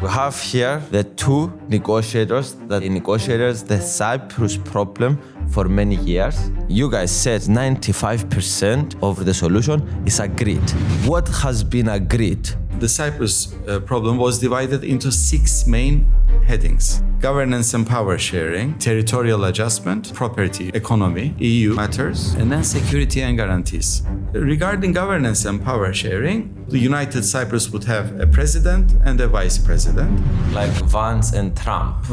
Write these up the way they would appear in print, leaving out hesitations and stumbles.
We have here the two negotiators that negotiated the Cyprus problem for many years. You guys said 95% of the solution is agreed. What has been agreed? The Cyprus problem was divided into 6 main headings: governance and power sharing, territorial adjustment, property, economy, EU matters, and then security and guarantees. Regarding governance and power sharing, the United Cyprus would have a president and a vice president. Like Vance and Trump.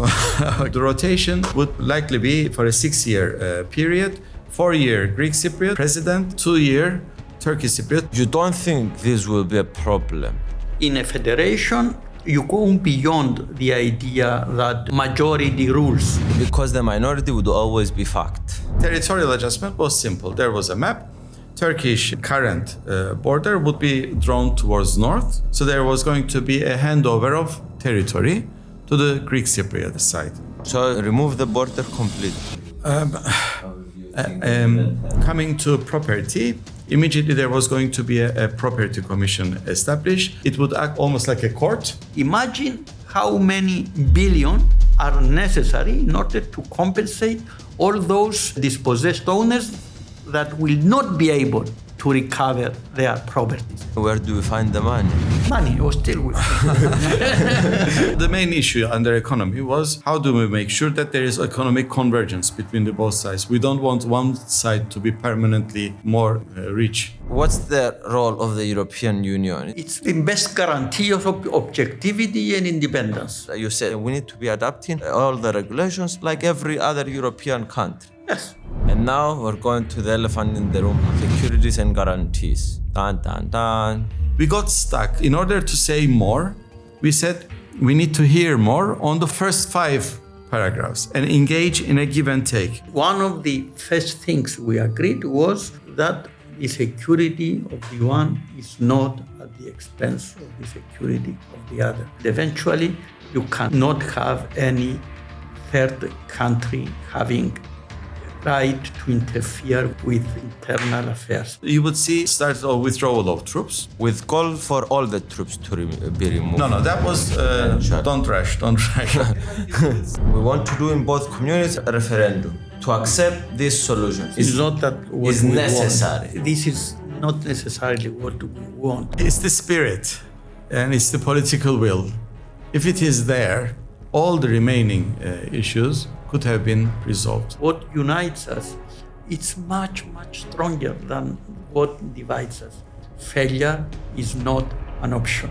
The rotation would likely be for a 6-year period: 4-year Greek Cypriot president, 2-year Turkish Cypriot. You don't think this will be a problem? In a federation, you go beyond the idea that majority rules. Because the minority would always be fucked. Territorial adjustment was simple. There was a map. Turkish current border would be drawn towards north. So there was going to be a handover of territory to the Greek Cypriot side. So remove the border completely. Coming to property, immediately there was going to be a property commission established. It would act almost like a court. Imagine how many billion are necessary in order to compensate all those dispossessed owners that will not be able to recover their properties. Where do we find the money? Money was still with The main issue under economy was how do we make sure that there is economic convergence between the both sides. We don't want one side to be permanently more rich. What's the role of the European Union? It's the best guarantee of objectivity and independence. You said we need to be adapting all the regulations like every other European country. Yes. And now we're going to the elephant in the room, securities and guarantees. Dun, dun, dun. We got stuck. In order to say more, we said we need to hear more on the first 5 paragraphs and engage in a give and take. One of the first things we agreed was that the security of the one is not at the expense of the security of the other. Eventually, you cannot have any third country having right to interfere with internal affairs. You would see start of withdrawal of troops. With call for all the troops to be removed. No, that was don't rush. We want to do in both communities a referendum to accept this solution. It's not that what is we necessary. Want. This is not necessarily what we want. It's the spirit and it's the political will. If it is there, all the remaining issues could have been resolved. What unites us, it's much, much stronger than what divides us. Failure is not an option.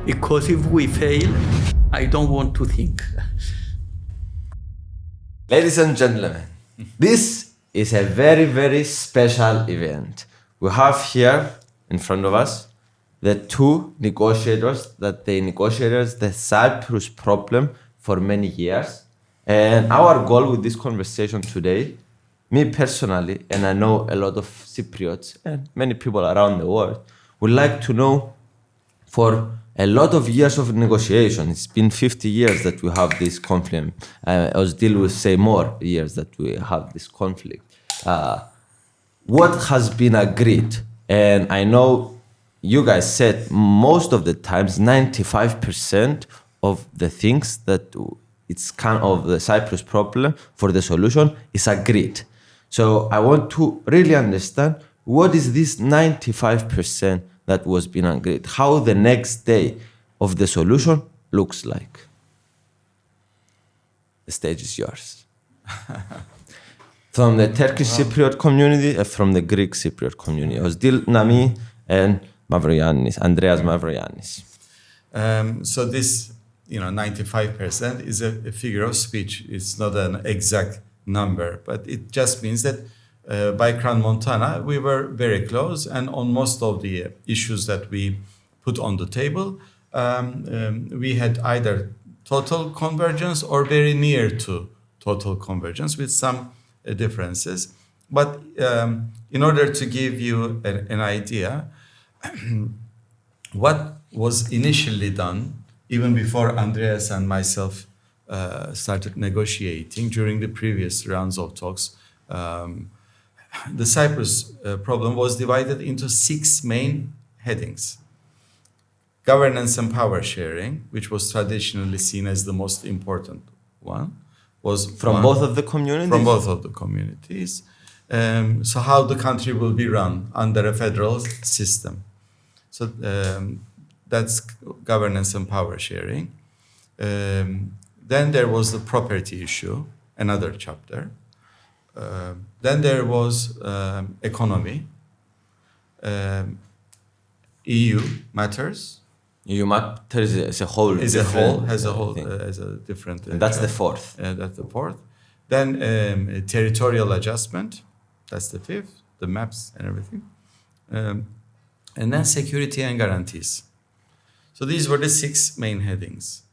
Because if we fail, I don't want to think. Ladies and gentlemen, this is a very, very special event. We have here in front of us the two negotiators that they negotiated the Cyprus problem for many years. And our goal with this conversation today, me personally, and I know a lot of Cypriots and many people around the world, would like to know for a lot of years of negotiation. It's been 50 years that we have this conflict. Özdil will say more years that we have this conflict. What has been agreed? And I know you guys said most of the times, 95% of the things that it's kind of the Cyprus problem for the solution is agreed. So I want to really understand what is this 95% that was being agreed, how the next day of the solution looks like. The stage is yours. From the Turkish Cypriot community and from the Greek Cypriot community. Özdil, Nami, and Mavroyiannis, Andreas Mavroyiannis. So this 95% is a figure of speech. It's not an exact number, but it just means that by Crown Montana, we were very close. And on most of the issues that we put on the table, we had either total convergence or very near to total convergence with some differences. But in order to give you an idea, what was initially done even before Andreas and myself started negotiating during the previous rounds of talks, the Cyprus problem was divided into 6 main headings: governance and power sharing, which was traditionally seen as the most important one, was From both of the communities? From both of the communities. So how the country will be run under a federal system. So that's governance and power sharing. Then there was the property issue, another chapter. Then there was economy, EU matters. EU matters as a whole. Has a different. And that's the fourth. That's the fourth. Then territorial adjustment. That's the fifth. The maps and everything. And then security and guarantees. So these were the 6 main headings.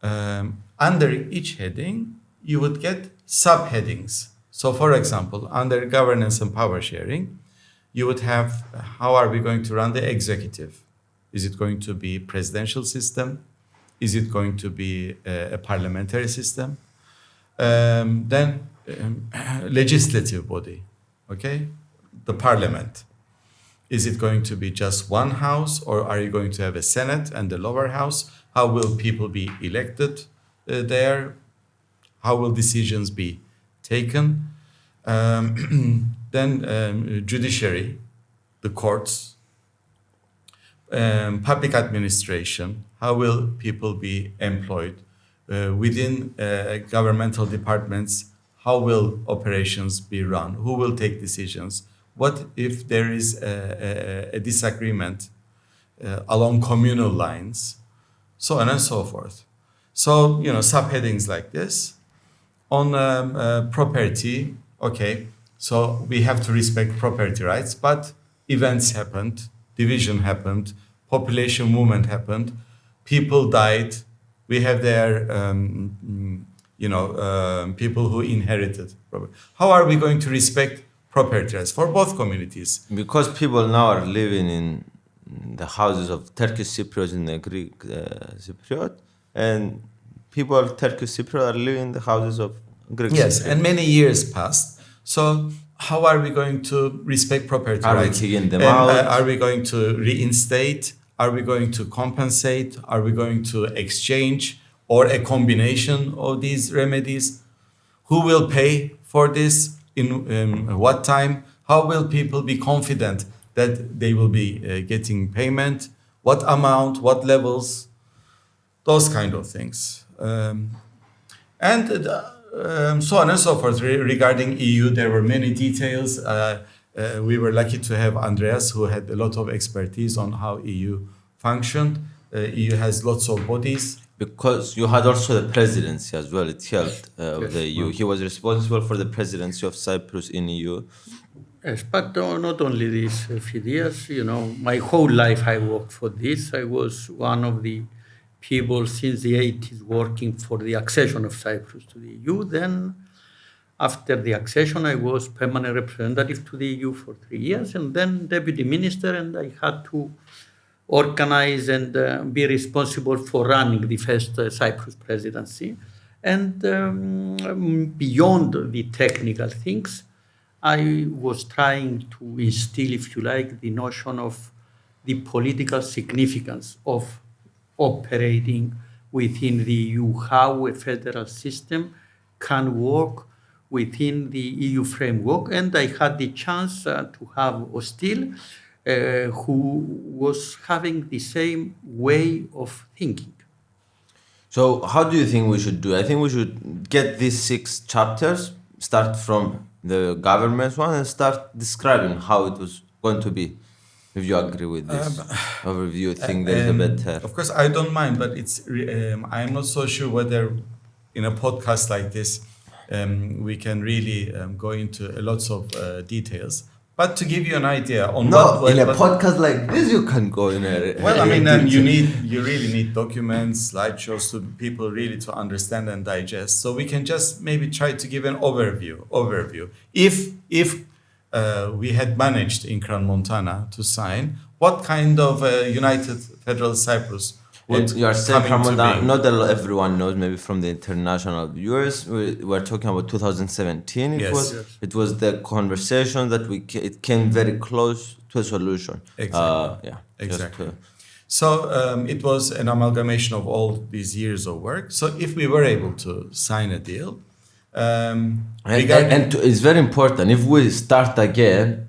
Under each heading, you would get subheadings. So, for example, under governance and power sharing, you would have how are we going to run the executive? Is it going to be presidential system? Is it going to be a parliamentary system? Then legislative body, okay? The parliament. Is it going to be just one house, or are you going to have a Senate and the lower house? How will people be elected there? How will decisions be taken? Then judiciary, the courts, public administration. How will people be employed within governmental departments? How will operations be run? Who will take decisions? What if there is a disagreement along communal lines? So on and so forth. So, subheadings like this. On property, okay, so we have to respect property rights, but events happened, division happened, population movement happened, people died. We have there, people who inherited property. How are we going to respect property rights for both communities? Because people now are living in the houses of Turkish Cypriots and the Greek Cypriot, and people of Turkish Cypriot are living in the houses of Greek Yes, Cypriot. and many years passed. So how are we going to respect property Are we rights? kicking them And, out? are we going to reinstate? Are we going to compensate? Are we going to exchange, or a combination of these remedies? Who will pay for this? In what time? How will people be confident that they will be getting payment? What amount? What levels? Those kind of things. So on and so forth. Regarding EU, there were many details. We were lucky to have Andreas, who had a lot of expertise on how EU functioned. EU has lots of bodies. Because you had also the presidency as well, it helped Yes. the EU. He was responsible for the presidency of Cyprus in EU. Yes, but not only this, Phidias, my whole life I worked for this. I was one of the people since the 80s working for the accession of Cyprus to the EU. Then after the accession, I was permanent representative to the EU for 3 years, and then deputy minister, and I had to organize and be responsible for running the first Cyprus presidency. And beyond the technical things, I was trying to instill, if you like, the notion of the political significance of operating within the EU, how a federal system can work within the EU framework. And I had the chance to have Özdil, who was having the same way of thinking. So how do you think we should do? I think we should get these 6 chapters, start from the government's one, and start describing how it was going to be. If you agree with this overview, think there is a better. Of course, I don't mind, but I'm not so sure whether in a podcast like this we can really go into lots of details. But to give you an idea on Podcast like this, you can go in a. Well, you really need documents, slideshows to people really to understand and digest. So we can just maybe try to give an overview. If we had managed in Crown Montana to sign, what kind of United Federal Cyprus would You are saying come into being? not everyone knows, maybe from the international viewers. We're talking about 2017. Yes. It was the conversation that it came very close to a solution. Exactly. Yeah. Exactly. So it was an amalgamation of all these years of work. So if we were able to sign a deal, It's very important. If we start again,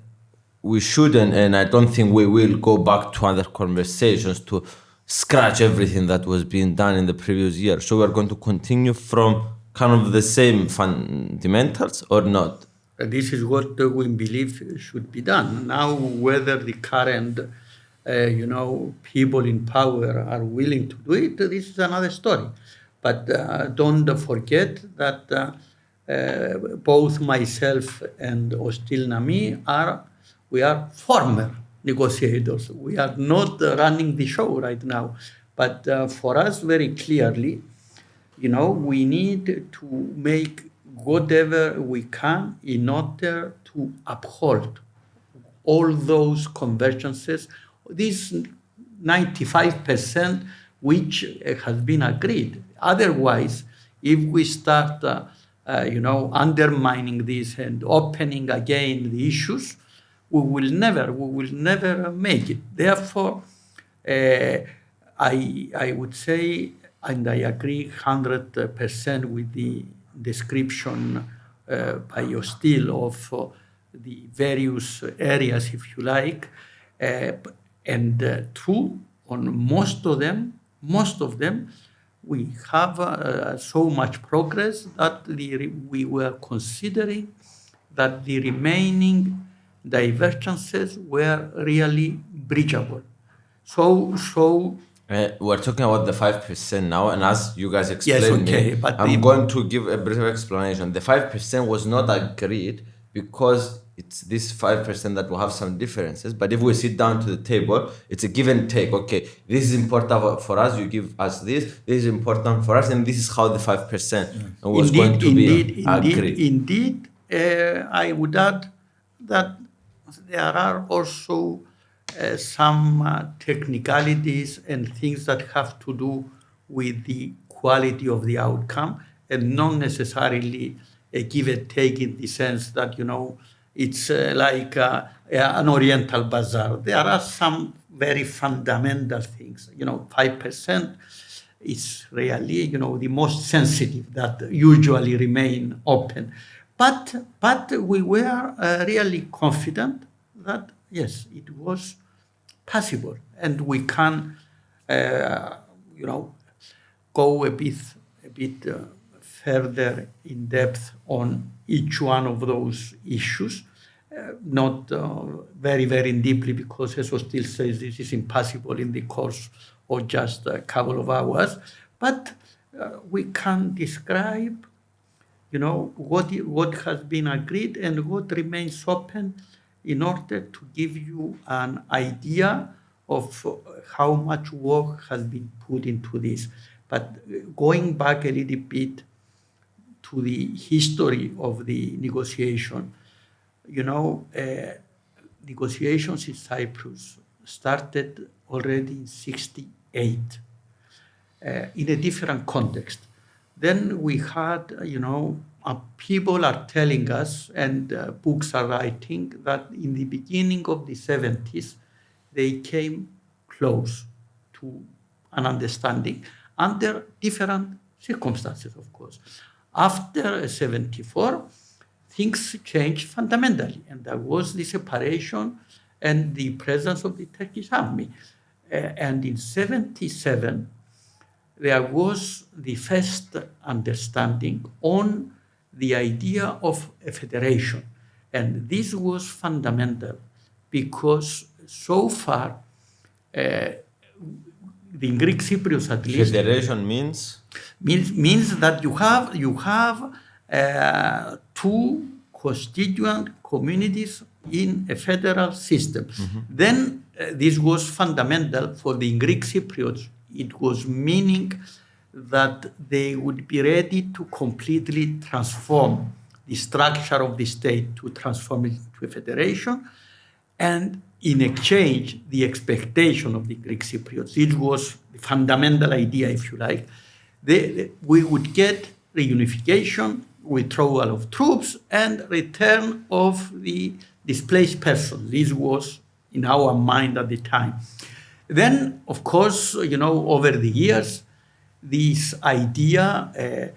we shouldn't, and I don't think we will go back to other conversations to scratch everything that was being done in the previous year. So we're going to continue from kind of the same fundamentals or not? This is what we believe should be done. Now, whether the current, people in power are willing to do it, this is another story. But don't forget that both myself and Özdil Nami we are former negotiators. We are not running the show right now. But for us, very clearly, we need to make whatever we can in order to uphold all those convergences, this 95% which has been agreed. Otherwise, if we start, undermining this and opening again the issues, we will never make it. Therefore, I would say, and I agree 100% with the description by Özdil of the various areas, if you like, and true on most of them, we have so much progress that we were considering that the remaining divergences were really bridgeable. So we're talking about the 5% now, and as you guys explained, yes, okay, but I'm going to give a brief explanation. The 5% was not agreed because it's this 5% that will have some differences. But if we sit down to the table, it's a give and take. Okay, this is important for us, you give us this is important for us, and this is how the 5% was going to be agreed. Indeed, I would add that there are also some technicalities and things that have to do with the quality of the outcome, and not necessarily a give and take in the sense that, it's like an Oriental bazaar. There are some very fundamental things. 5% is really, the most sensitive that usually remain open. But we were really confident that, yes, it was possible. And we can, go a bit further in depth on each one of those issues, not very, very deeply, because as Özdil says, this is impossible in the course of just a couple of hours. But we can describe, what has been agreed and what remains open in order to give you an idea of how much work has been put into this. But going back a little bit to the history of the negotiation, negotiations in Cyprus started already in 1968 in a different context. Then we had, people are telling us, and books are writing, that in the beginning of the 70s, they came close to an understanding under different circumstances, of course. After 74, things changed fundamentally, and there was the separation and the presence of the Turkish army. And in 77, there was the first understanding on the idea of a federation. And this was fundamental because so far, the Greek Cypriots at least... Federation means that you have two constituent communities in a federal system. Mm-hmm. Then this was fundamental for the Greek Cypriots. It was meaning that they would be ready to completely transform the structure of the state, to transform it into a federation. And in exchange, the expectation of the Greek Cypriots, it was the fundamental idea, if you like, we would get reunification, withdrawal of troops, and return of the displaced persons. This was in our mind at the time. Then, of course, over the years, this idea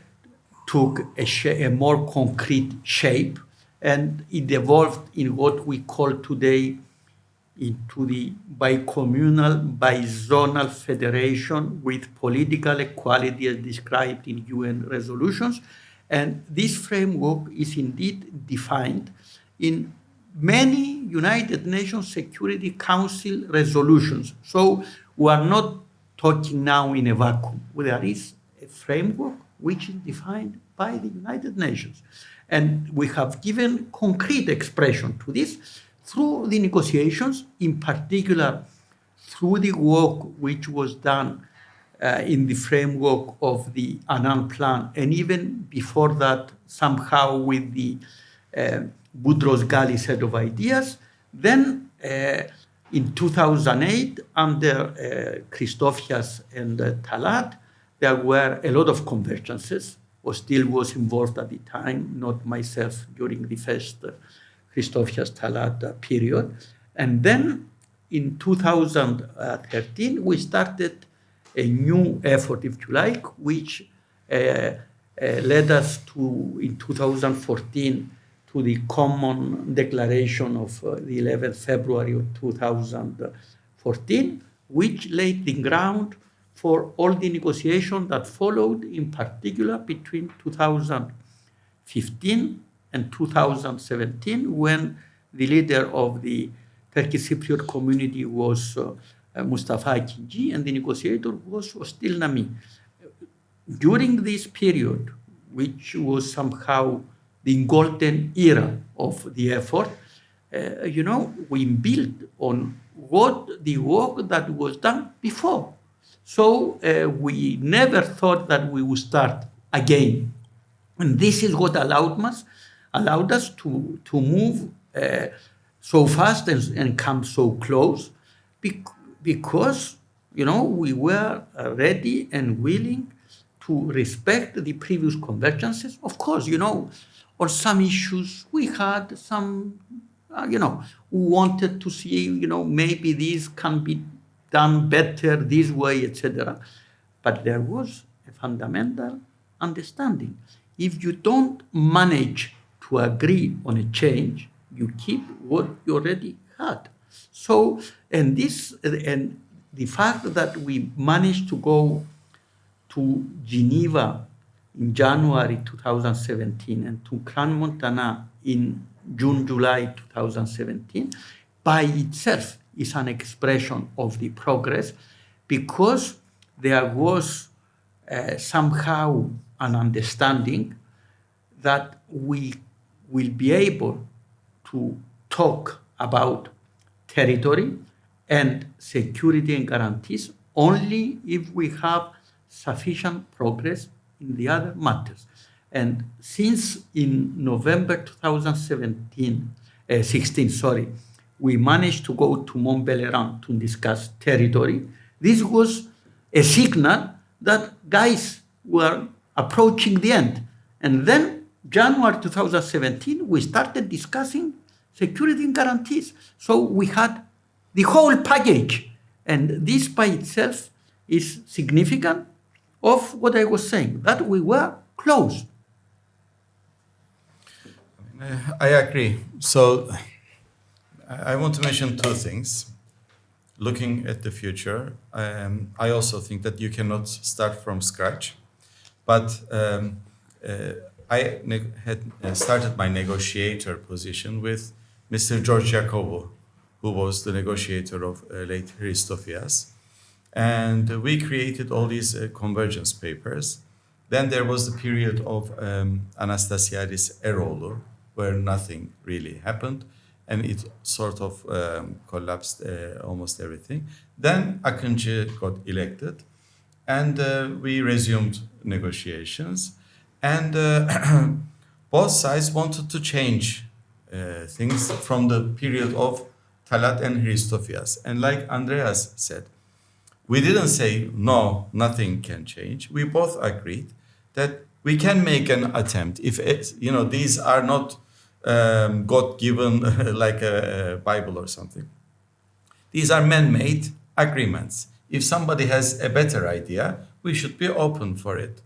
took a more concrete shape, and it evolved in what we call today into the bicommunal, bizonal federation with political equality as described in UN resolutions. And this framework is indeed defined in many United Nations Security Council resolutions. So we are not talking now in a vacuum. There is a framework which is defined by the United Nations. And we have given concrete expression to this through the negotiations, in particular through the work which was done in the framework of the Annan Plan, and even before that, somehow with the Boutros-Ghali set of ideas. Then in 2008, under Christofias and Talat, there were a lot of convergences. Özdil was involved at the time, not myself during the first Christofias Talat period. And then in 2013, we started a new effort, if you like, which led us to, in 2014, to the common declaration of the 11th February of 2014, which laid the ground for all the negotiations that followed, in particular between 2015 and 2017, when the leader of the Turkish Cypriot community was Mustafa Akinci, and the negotiator was Özdil Nami. During this period, which was somehow the golden era of the effort, we built on the work that was done before. So we never thought that we would start again. And this is what allowed us to move so fast and come so close, because we were ready and willing to respect the previous convergences. Of course, on some issues we had some, we wanted to see, maybe these can be done better this way, etc. But there was a fundamental understanding. If you don't manage to agree on a change, you keep what you already had. So, and the fact that we managed to go to Geneva in January 2017 and to Crans-Montana in June, July 2017, by itself is an expression of the progress, because there was somehow an understanding that we will be able to talk about territory and security and guarantees only if we have sufficient progress in the other matters. And since in November 2016, we managed to go to Montbellerin to discuss territory, this was a signal that guys were approaching the end. And then January 2017, we started discussing security and guarantees. So we had the whole package. And this by itself is significant of what I was saying, that we were close. I agree. So I want to mention two things. Looking at the future, I also think that you cannot start from scratch. But I had started my negotiator position with Mr. George Jacobo, who was the negotiator of late Christofias. And we created all these convergence papers. Then there was the period of Anastasiadis Eroglu, where nothing really happened, and it sort of collapsed almost everything. Then Akinci got elected, and we resumed negotiations. And both sides wanted to change things from the period of Talat and Christofias. And like Andreas said, we didn't say, no, nothing can change. We both agreed that we can make an attempt. If these are not God-given like a Bible or something. These are man-made agreements. If somebody has a better idea, we should be open for it.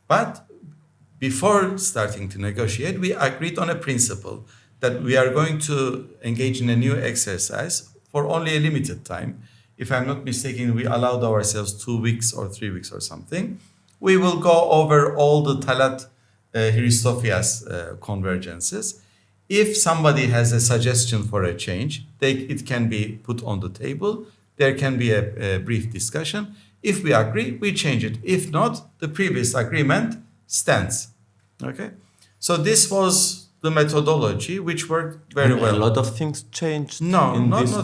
But before starting to negotiate, we agreed on a principle that we are going to engage in a new exercise for only a limited time. If I'm not mistaken, we allowed ourselves 2 weeks or 3 weeks or something. We will go over all the Talat Hristofias convergences. If somebody has a suggestion for a change, it can be put on the table. There can be a brief discussion. If we agree, we change it. If not, the previous agreement stands. Okay? So this was the methodology which worked very well. A lot of things changed. No,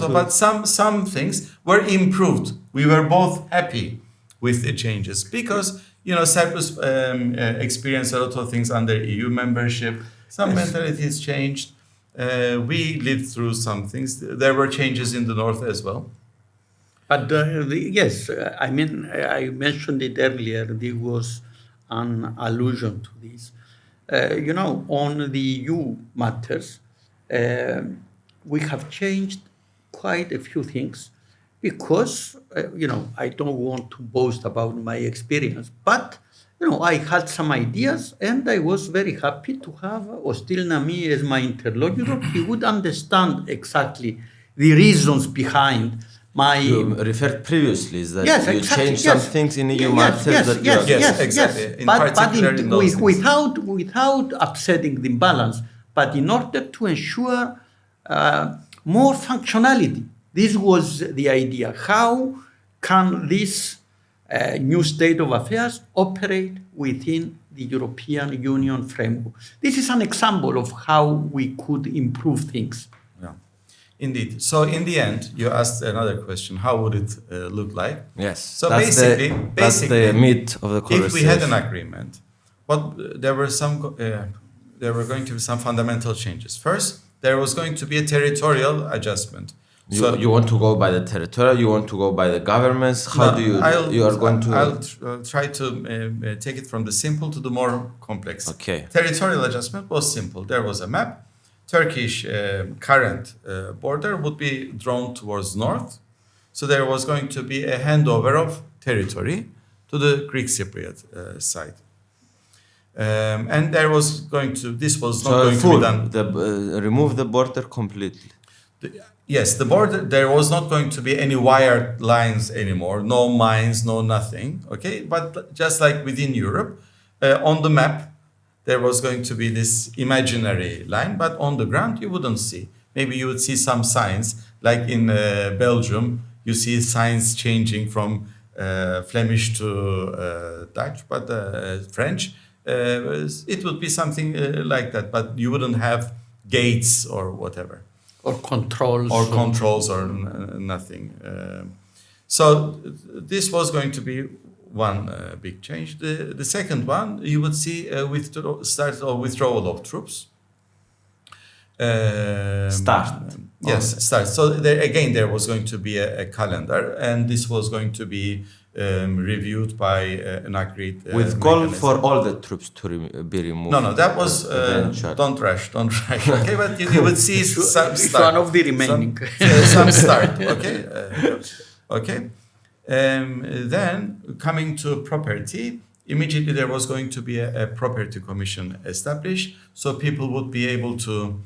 but some things were improved. We were both happy with the changes because Cyprus experienced a lot of things under EU membership. Some mentalities changed. We lived through some things. There were changes in the north as well. But yes, I mentioned it earlier. There was an allusion to this. On the EU matters, we have changed quite a few things because, I don't want to boast about my experience, but, I had some ideas and I was very happy to have Özdil Nami as my interlocutor. He would understand exactly the reasons behind You referred previously is that you changed some things in EU matters Yes, exactly. Without upsetting the balance, but in order to ensure more functionality. This was the idea. How can this new state of affairs operate within the European Union framework? This is an example of how we could improve things. Yeah. Indeed. So in the end, you asked another question. How would it look like? Yes. So basically, that's the meat of the conversation. If we had an agreement, there were going to be some fundamental changes. First, there was going to be a territorial adjustment. You want to go by the territorial? You want to go by the governments? I'll try to take it from the simple to the more complex. Okay. Territorial adjustment was simple. There was a map. Turkish current border would be drawn towards north. So there was going to be a handover of territory to the Greek Cypriot side. And this was not going to be done. Remove the border completely. Yes, the border, there was not going to be any wired lines anymore, no mines, no nothing, okay? But just like within Europe, on the map, there was going to be this imaginary line, but on the ground, you wouldn't see. Maybe you would see some signs, like in Belgium, you see signs changing from Flemish to Dutch, but French. It would be something like that, but you wouldn't have gates or whatever. Or controls. Or nothing. So this was going to be one big change. The second one, you would see withdrawal of troops. Start. So there was going to be a calendar, and this was going to be reviewed by an agreed with call for all the troops to be removed. No, that was don't rush. Okay, but you would see some start. One of the remaining. Some start. Okay. Okay. Then coming to property, immediately there was going to be a property commission established, so people would be able to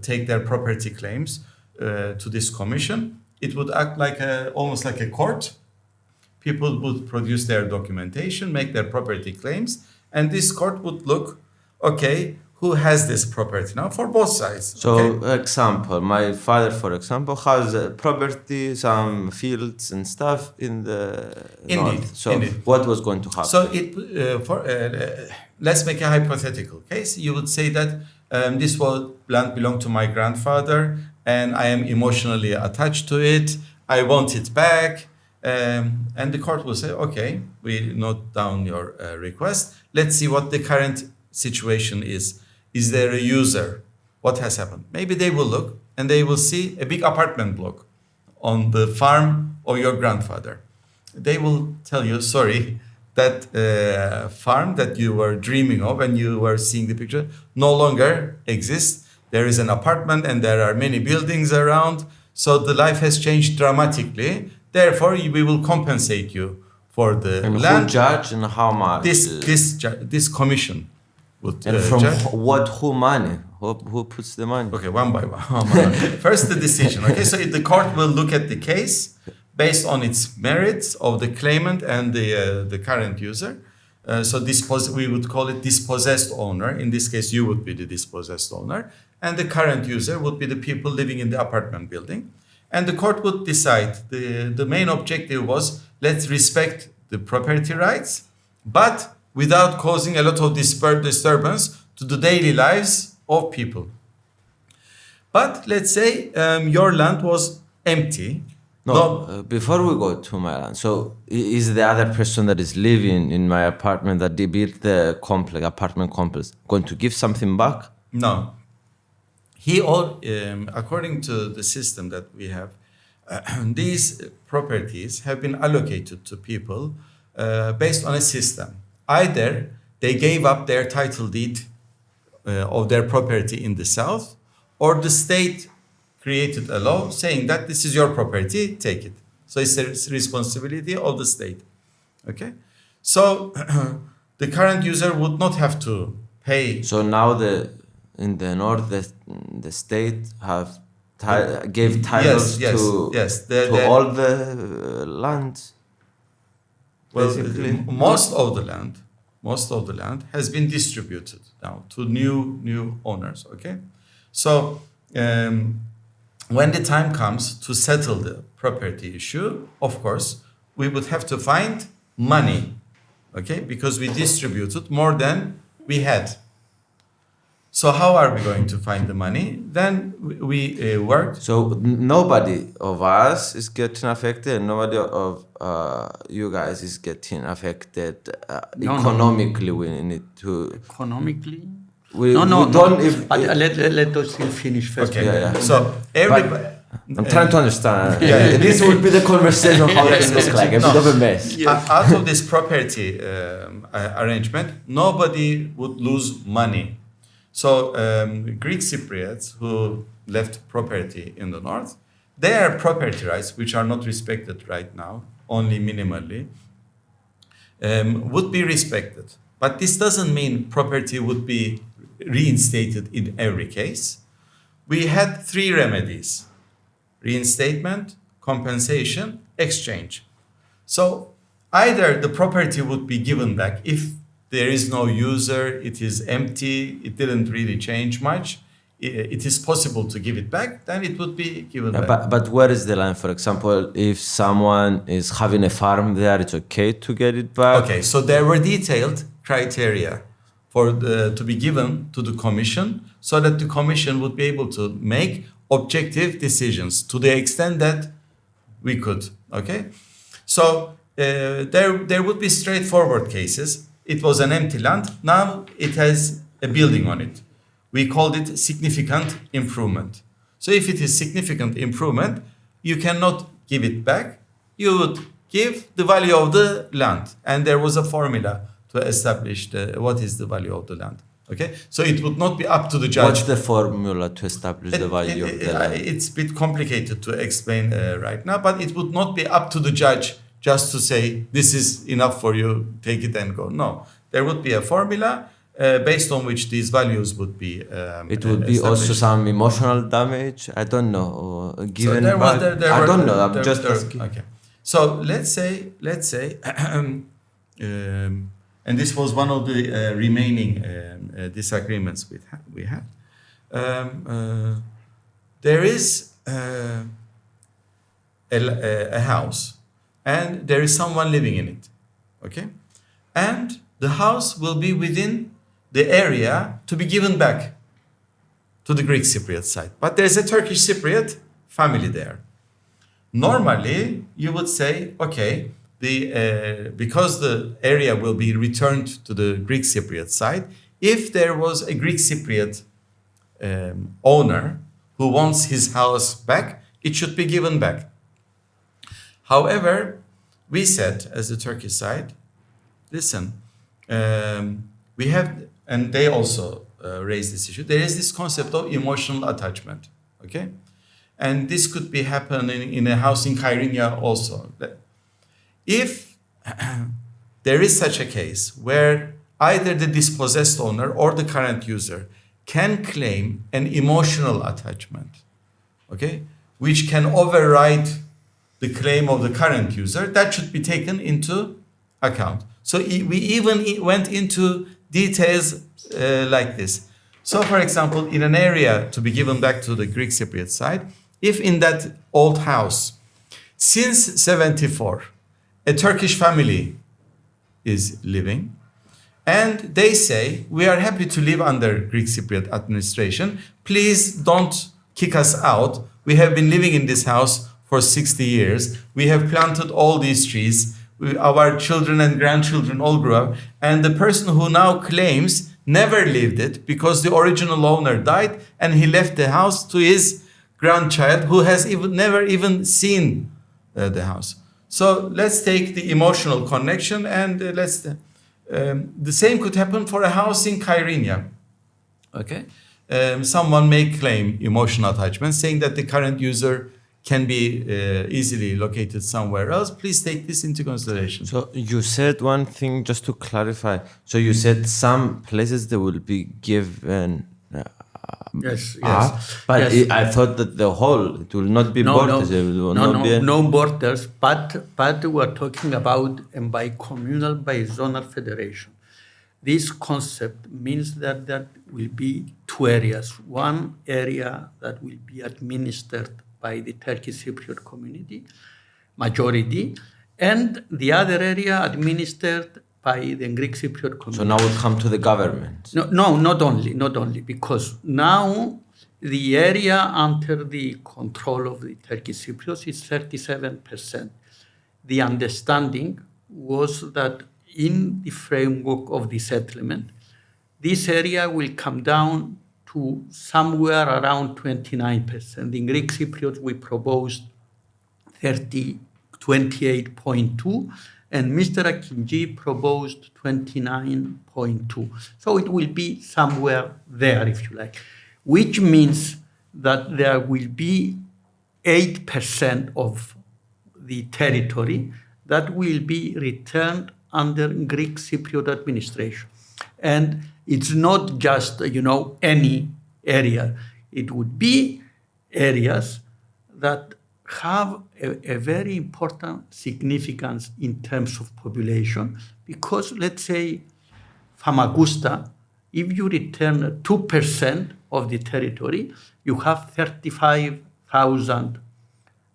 take their property claims to this commission. It would act like almost like a court. People would produce their documentation, make their property claims, and this court would look, okay, who has this property now for both sides. So, okay? Example, my father, for example, has property, some fields and stuff in the north. So, what was going to happen? So, let's make a hypothetical case. You would say that this land belonged to my grandfather, and I am emotionally attached to it. I want it back. And the court will say, okay, we note down your request. Let's see what the current situation is. Is there a user? What has happened? Maybe they will look and they will see a big apartment block on the farm of your grandfather. They will tell you, sorry, that farm that you were dreaming of and you were seeing the picture no longer exists. There is an apartment and there are many buildings around. So the life has changed dramatically. Therefore, we will compensate you for the And land. who judge and how much? This commission would and from judge. who money? Who puts the money? Okay, one by one. First, the decision. Okay, so the court will look at the case based on its merits of the claimant and the current user. So we would call it dispossessed owner. In this case, you would be the dispossessed owner, and the current user would be the people living in the apartment building. And the court would decide. The main objective was, let's respect the property rights, but without causing a lot of disturbance to the daily lives of people. But let's say your land was empty. Before we go to my land, so is the other person that is living in my apartment that they built the apartment complex going to give something back? No. According to the system that we have, these properties have been allocated to people based on a system. Either they gave up their title deed of their property in the south, or the state created a law saying that this is your property, take it. So it's the responsibility of the state. Okay? So the current user would not have to pay. So now in the north, the state gave titles to all the land. Well, basically. most of the land has been distributed now to new owners. Okay, so when the time comes to settle the property issue, of course, we would have to find money. Okay, because we distributed more than we had. So how are we going to find the money? Then we worked. So nobody of us is getting affected. Nobody of you guys is getting affected economically. We need to economically. We don't. Let us still finish first. Okay. Yeah. So everybody. I'm trying to understand. This would be the conversation how it look like a bit of a mess. Out of this property arrangement, nobody would lose money. So Greek Cypriots who left property in the north, their property rights, which are not respected right now, only minimally, would be respected. But this doesn't mean property would be reinstated in every case. We had 3 remedies: reinstatement, compensation, exchange. So either the property would be given back if there is no user, it is empty, it didn't really change much, it is possible to give it back, then it would be given back. But where is the line? For example, if someone is having a farm there, it's okay to get it back? Okay, so there were detailed criteria to be given to the commission so that the commission would be able to make objective decisions to the extent that we could. Okay, so there would be straightforward cases. It was an empty land. Now it has a building on it. We called it significant improvement. So if it is significant improvement, you cannot give it back. You would give the value of the land. And there was a formula to establish what is the value of the land. Okay, so it would not be up to the judge. What's the formula to establish the value of the land? It's a bit complicated to explain right now, but it would not be up to the judge just to say, this is enough for you, take it and go. No, there would be a formula based on which these values would be it would be also some emotional damage, I don't know, given so I don't know, I'm just asking. Okay, so let's say and this was one of the remaining disagreements we had. There is a house, and there is someone living in it, okay? And the house will be within the area to be given back to the Greek Cypriot side. But there's a Turkish Cypriot family there. Normally, you would say, okay, because the area will be returned to the Greek Cypriot side, if there was a Greek Cypriot owner who wants his house back, it should be given back. However, we said, as the Turkish side, listen, we have, and they also raised this issue, there is this concept of emotional attachment, okay? And this could be happening in a house in Kyrenia also. If there is such a case where either the dispossessed owner or the current user can claim an emotional attachment, okay, which can override the claim of the current user, that should be taken into account. So we even went into details like this. So for example, in an area, to be given back to the Greek Cypriot side, if in that old house, since 74, a Turkish family is living, and they say, we are happy to live under Greek Cypriot administration, please don't kick us out. We have been living in this house for 60 years. We have planted all these trees. Our children and grandchildren all grew up. And the person who now claims never lived it because the original owner died and he left the house to his grandchild who has never even seen the house. So let's take the emotional connection and the same could happen for a house in Kyrenia. Okay, someone may claim emotional attachment, saying that the current user can be easily located somewhere else. Please take this into consideration. So you said one thing, just to clarify. So you said some places they will be given Yes. but yes. I thought that the whole, it will not be borders. It will not be no borders. But we are talking about a bi-communal, bi-zonal federation. This concept means that there will be two areas. One area that will be administered by the Turkish Cypriot community, majority, and the other area administered by the Greek Cypriot community. So now we'll come to the government. No, not only, because now the area under the control of the Turkish Cypriots is 37%. The understanding was that in the framework of the settlement, this area will come down to somewhere around 29%. The Greek Cypriots, we proposed 28.2%, and Mr. Akinci proposed 29.2%. So it will be somewhere there, if you like, which means that there will be 8% of the territory that will be returned under Greek Cypriot administration. And it's not just, any area. It would be areas that have a very important significance in terms of population, because let's say Famagusta, if you return 2% of the territory, you have 35,000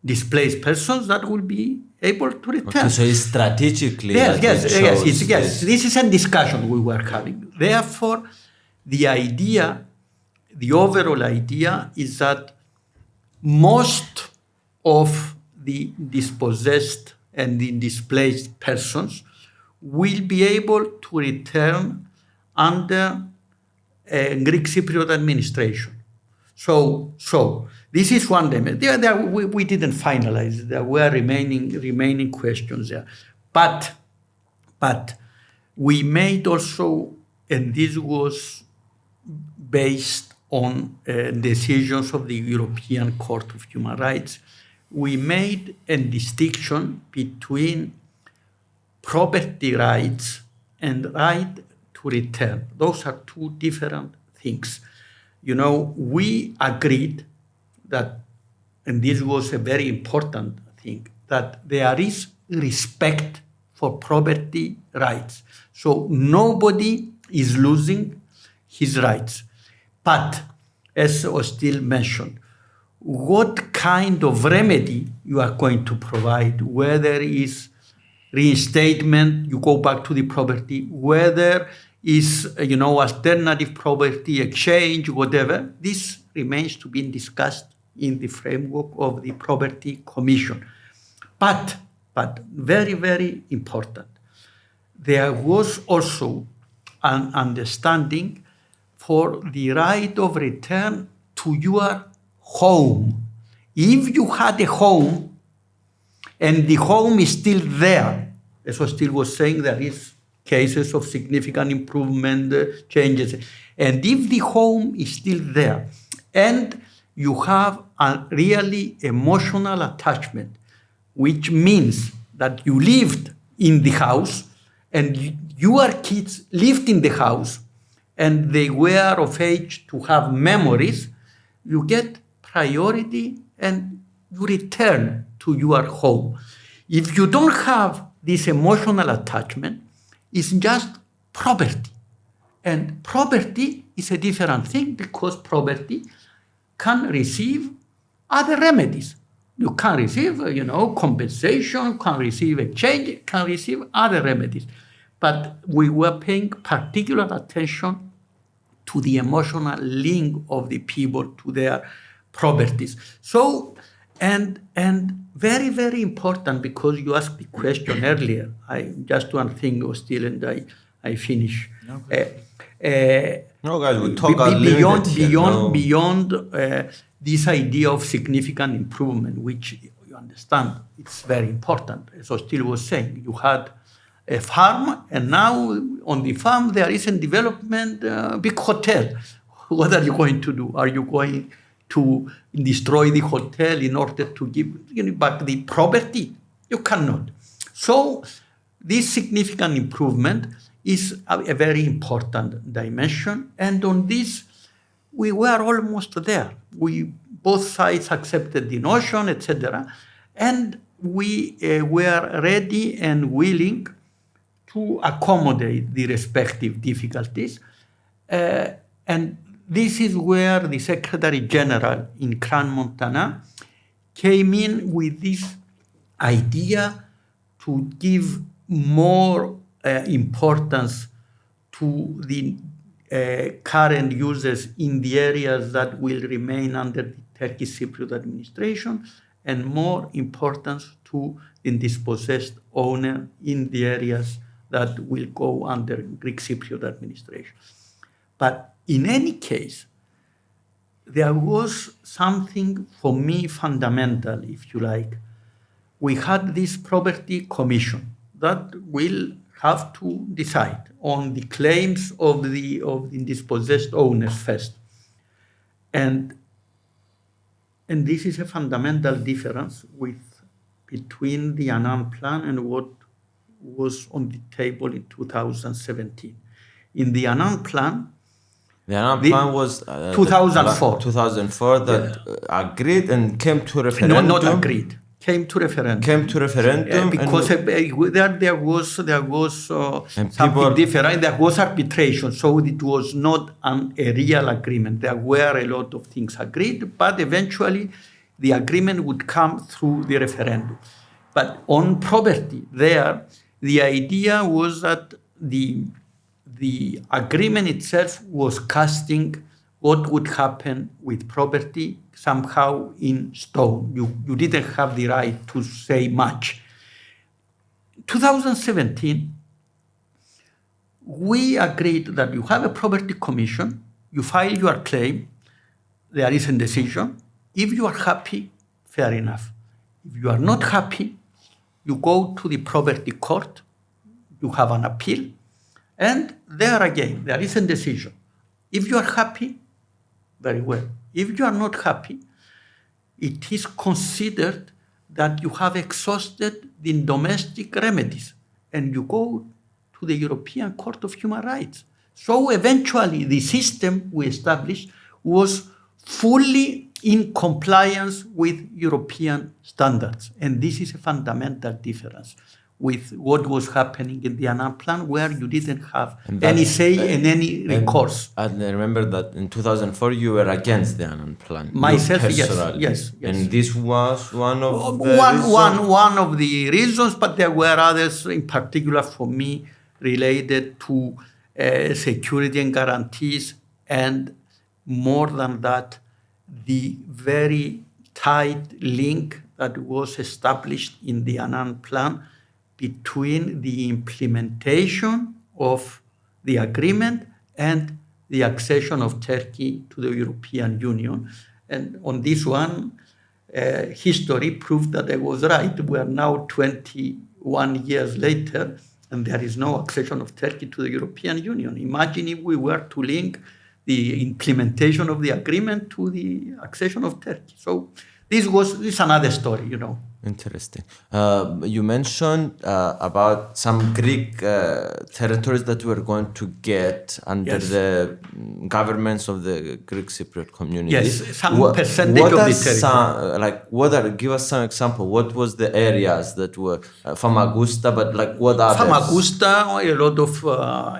displaced persons that will be able to return. Okay, so it's strategically. Yes. This is a discussion we were having. Therefore, the overall idea is that most of the dispossessed and the displaced persons will be able to return under Greek Cypriot administration. So this is one element. We didn't finalize. There were remaining questions there. But we made also, and this was based on decisions of the European Court of Human Rights, we made a distinction between property rights and right to return. Those are two different things. We agreed that, and this was a very important thing, that there is respect for property rights. So nobody is losing his rights. But, as Özdil mentioned, what kind of remedy you are going to provide, whether it's reinstatement, you go back to the property, whether it's alternative property exchange, whatever, this remains to be discussed in the framework of the Property Commission. But very, very important, there was also an understanding for the right of return to your home. If you had a home and the home is still there, as Özdil was saying, there is cases of significant improvement, changes. And if the home is still there and you have a really emotional attachment, which means that you lived in the house and your kids lived in the house and they were of age to have memories, you get priority and you return to your home. If you don't have this emotional attachment, it's just property. And property is a different thing because property can receive other remedies. You can receive, compensation, can receive exchange, can receive other remedies. But we were paying particular attention to the emotional link of the people to their properties. So, and very, very important, because you asked the question earlier. Just one thing, Özdil, and I finish. Okay. No, guys, we talk beyond this idea of significant improvement, which you understand, it's very important. As Özdil was saying, you had a farm, and now on the farm there is a development, big hotel. What are you going to do? Are you going to destroy the hotel in order to give back the property? You cannot. So this significant improvement is a very important dimension, and on this we were almost there. Both sides accepted the notion, etc., and we were ready and willing to accommodate the respective difficulties. And this is where the Secretary General in Crans-Montana came in with this idea to give more importance to the current users in the areas that will remain under the Turkish Cypriot administration, and more importance to the dispossessed owner in the areas that will go under Greek Cypriot administration. But in any case, there was something for me fundamental, if you like. We had this property commission that will have to decide on the claims of the dispossessed owners first. And this is a fundamental difference between the Annan plan and what was on the table in 2017. In the Annan plan, was 2004. 2004 that agreed and came to referendum. No, not agreed. Came to referendum. Because there was something different. There was arbitration, so it was not a real agreement. There were a lot of things agreed, but eventually the agreement would come through the referendum. But on property, the idea was that the agreement itself was casting what would happen with property somehow in stone. You didn't have the right to say much. 2017, we agreed that you have a property commission, you file your claim, there is a decision. If you are happy, fair enough. If you are not happy, you go to the property court, you have an appeal, and there again, there is a decision. If you are happy, very well. If you are not happy, it is considered that you have exhausted the domestic remedies and you go to the European Court of Human Rights. So eventually the system we established was fully in compliance with European standards. And this is a fundamental difference with what was happening in the Annan plan, where you didn't have any say and any recourse. And I remember that in 2004 you were against the Annan plan. Myself, yes. And this was one of the reasons, but there were others, in particular for me, related to security and guarantees, and more than that, the very tight link that was established in the Annan plan between the implementation of the agreement and the accession of Turkey to the European Union. And on this one, history proved that I was right. We are now 21 years later, and there is no accession of Turkey to the European Union. Imagine if we were to link the implementation of the agreement to the accession of Turkey. So this is another story, you know. Interesting. You mentioned about some Greek territories that were going to get under Yes. the governments of the Greek Cypriot community. Yes, some percentage of the territory. Give us some example. What was the areas that were Famagusta, but like what others? Famagusta, a lot of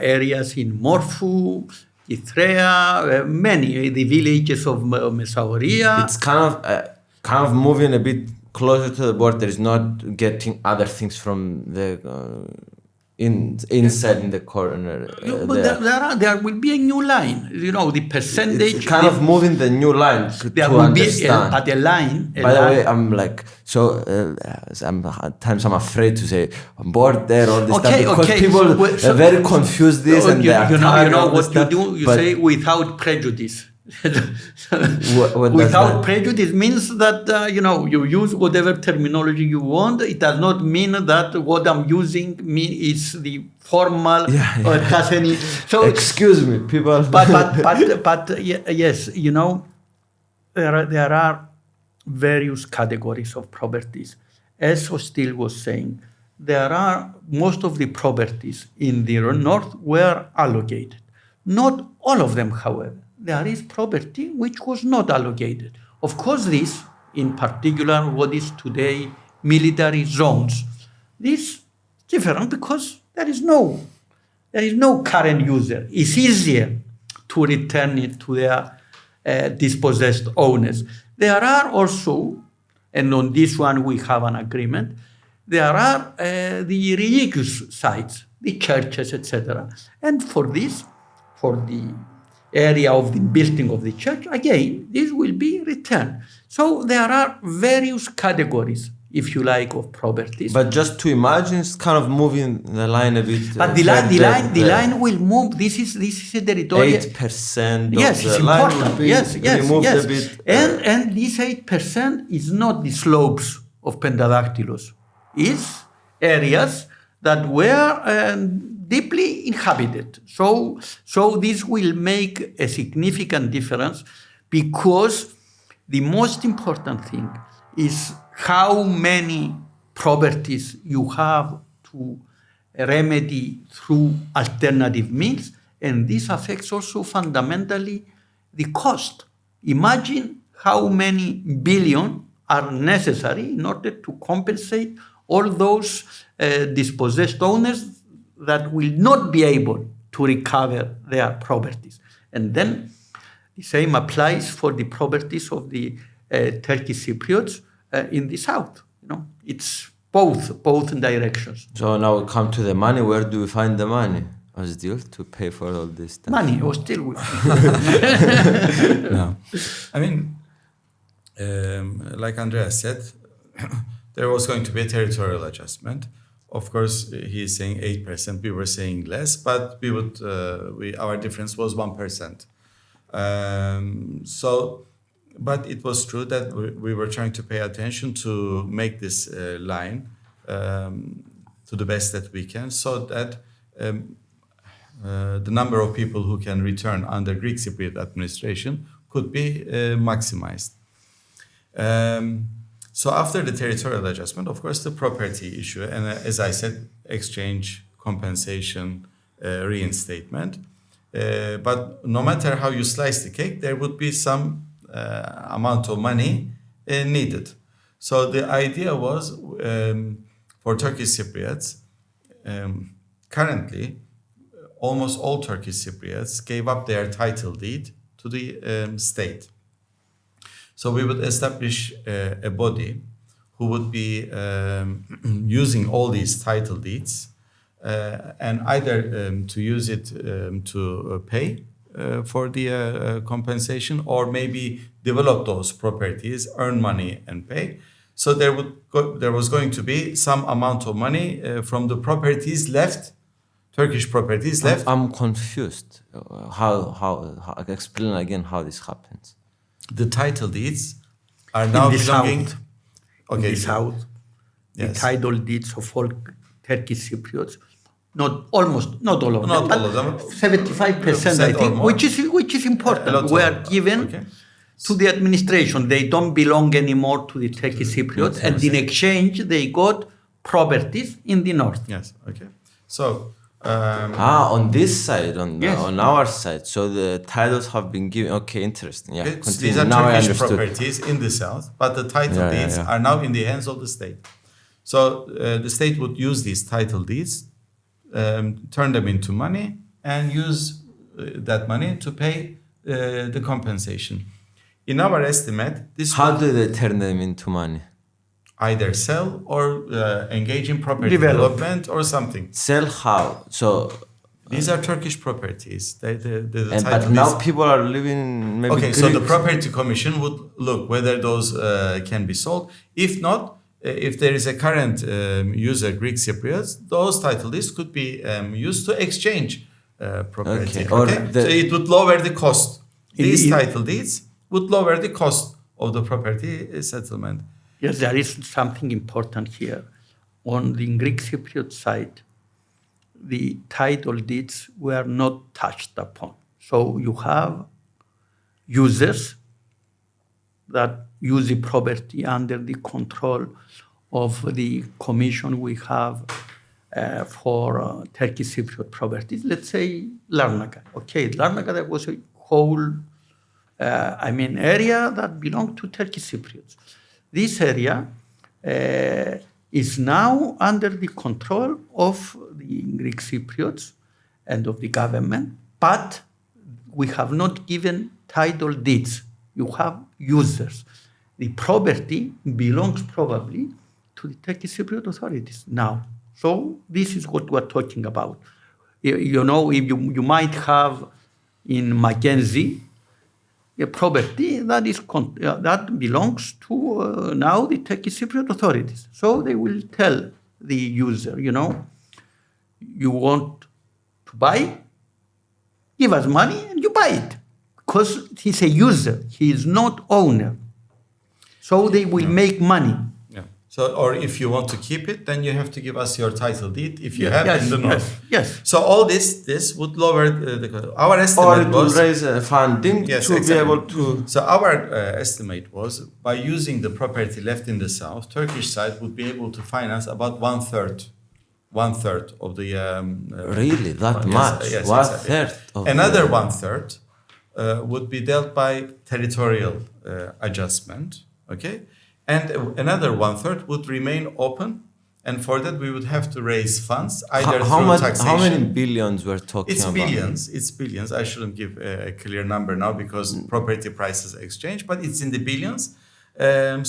areas in Morphou, Eritrea, many, the villages of Messauria. It's kind of moving a bit closer to the border. Is not getting other things from the inside in the corner. But there will be a new line. You know, the percentage. It's kind of moving the new line there to will understand. Be a line. By the way, I'm like at times I'm afraid to say border all this stuff because people are very confused this and they are you know what you do. You say without prejudice. what without prejudice means that you use whatever terminology you want. It does not mean that what I'm using is the formal or it has any. So excuse me, people. But yes, you know, there are various categories of properties. As Özdil was saying, there are most of the properties in the north were allocated. Not all of them, however. There is property which was not allocated. Of course, this, in particular, what is today military zones, this is different because there is no current user. It's easier to return it to their dispossessed owners. There are also, and on this one we have an agreement, there are the religious sites, the churches, etc. And for this, for the area of the building of the church, again, this will be returned. So there are various categories, if you like, of properties. But just to imagine, it's kind of moving the line a bit. But the line will move. This is a territory. 8% yes, of it's the line important. will be yes. a bit. And this 8% is not the slopes of Pentadactylos. It's areas that were deeply inhabited. So this will make a significant difference because the most important thing is how many properties you have to remedy through alternative means, and this affects also fundamentally the cost. Imagine how many billion are necessary in order to compensate all those dispossessed owners that will not be able to recover their properties. And then the same applies for the properties of the Turkish Cypriots in the south. You know, it's both directions. So now we come to the money. Where do we find the money, Özdil, to pay for all this stuff? Money, Özdil. No, I mean, like Andreas said, there was going to be a territorial adjustment. Of course, he is saying 8%. We were saying less, but our difference was 1%. But it was true that we were trying to pay attention to make this line to the best that we can, so that the number of people who can return under Greek Cypriot administration could be maximized. So after the territorial adjustment, of course, the property issue, and as I said, exchange, compensation, reinstatement. But no matter how you slice the cake, there would be some amount of money needed. So the idea was for Turkish Cypriots, currently, almost all Turkish Cypriots gave up their title deed to the state. So we would establish a body who would be using all these title deeds and either to use it to pay for the compensation, or maybe develop those properties, earn money and pay. So there was going to be some amount of money from the properties left, Turkish properties left. I'm confused. How explain again how this happens? The title deeds are now belonging. South. Okay. In the south, Yes. the title deeds of all Turkish Cypriots not all of Not them, all but of them. 75%, I or think, more. which is A important. lot Were of- given okay. to the administration. They don't belong anymore to the Turkish Cypriots, and in exchange, they got properties in the north. Yes. Okay. So. On this side, Yes. on our side. So the titles have been given. Okay, interesting. Yeah, Okay, so continue. these are Now I Turkish understood. properties in the south, but the title Yeah, yeah, deeds yeah. are now in the hands of the state. So the state would use these title deeds, turn them into money, and use that money to pay the compensation. In our estimate, this How would do they turn them into money? either sell or engage in property Develop. development or something. Sell how? So, These are Turkish properties. The and, title but now deeds- people are living in maybe Okay, so the Greece. property commission would look whether those can be sold. If not, if there is a current user, Greek Cypriots, those title deeds could be used to exchange property. Okay, or So it would lower the cost. These in- title deeds would lower the cost of the property settlement. Yes, there is something important here. On the Greek Cypriot side, the title deeds were not touched upon. So you have users that use the property under the control of the commission we have for Turkish Cypriot properties. Let's say Larnaca. Okay, Larnaca, there was a whole area that belonged to Turkish Cypriots. This area is now under the control of the Greek Cypriots and of the government, but we have not given title deeds. You have users. The property belongs probably to the Turkish Cypriot authorities now. So this is what we're talking about. You know, if you might have in Mackenzie a property that is that belongs to now the Turkish Cypriot authorities. So they will tell the user, you know, you want to buy, give us money and you buy it. Because he's a user, he is not owner. So they will make money. Yeah. So, or if you want to keep it, then you have to give us your title deed if you have Yes, in the north. yes. So all this would lower the our Or estimate it will was raise funding Yes, to exactly. be able to. So our estimate was by using the property left in the south, Turkish side would be able to finance about one third of the. Really, that much? Yes, One exactly. third of Another the- 1/3 would be dealt by territorial adjustment. Okay, and another 1/3 would remain open, and for that we would have to raise funds either How through much? taxation. How many billions we're talking It's about? billions. It's billions. I shouldn't give a clear number now because property prices exchange, but it's in the billions.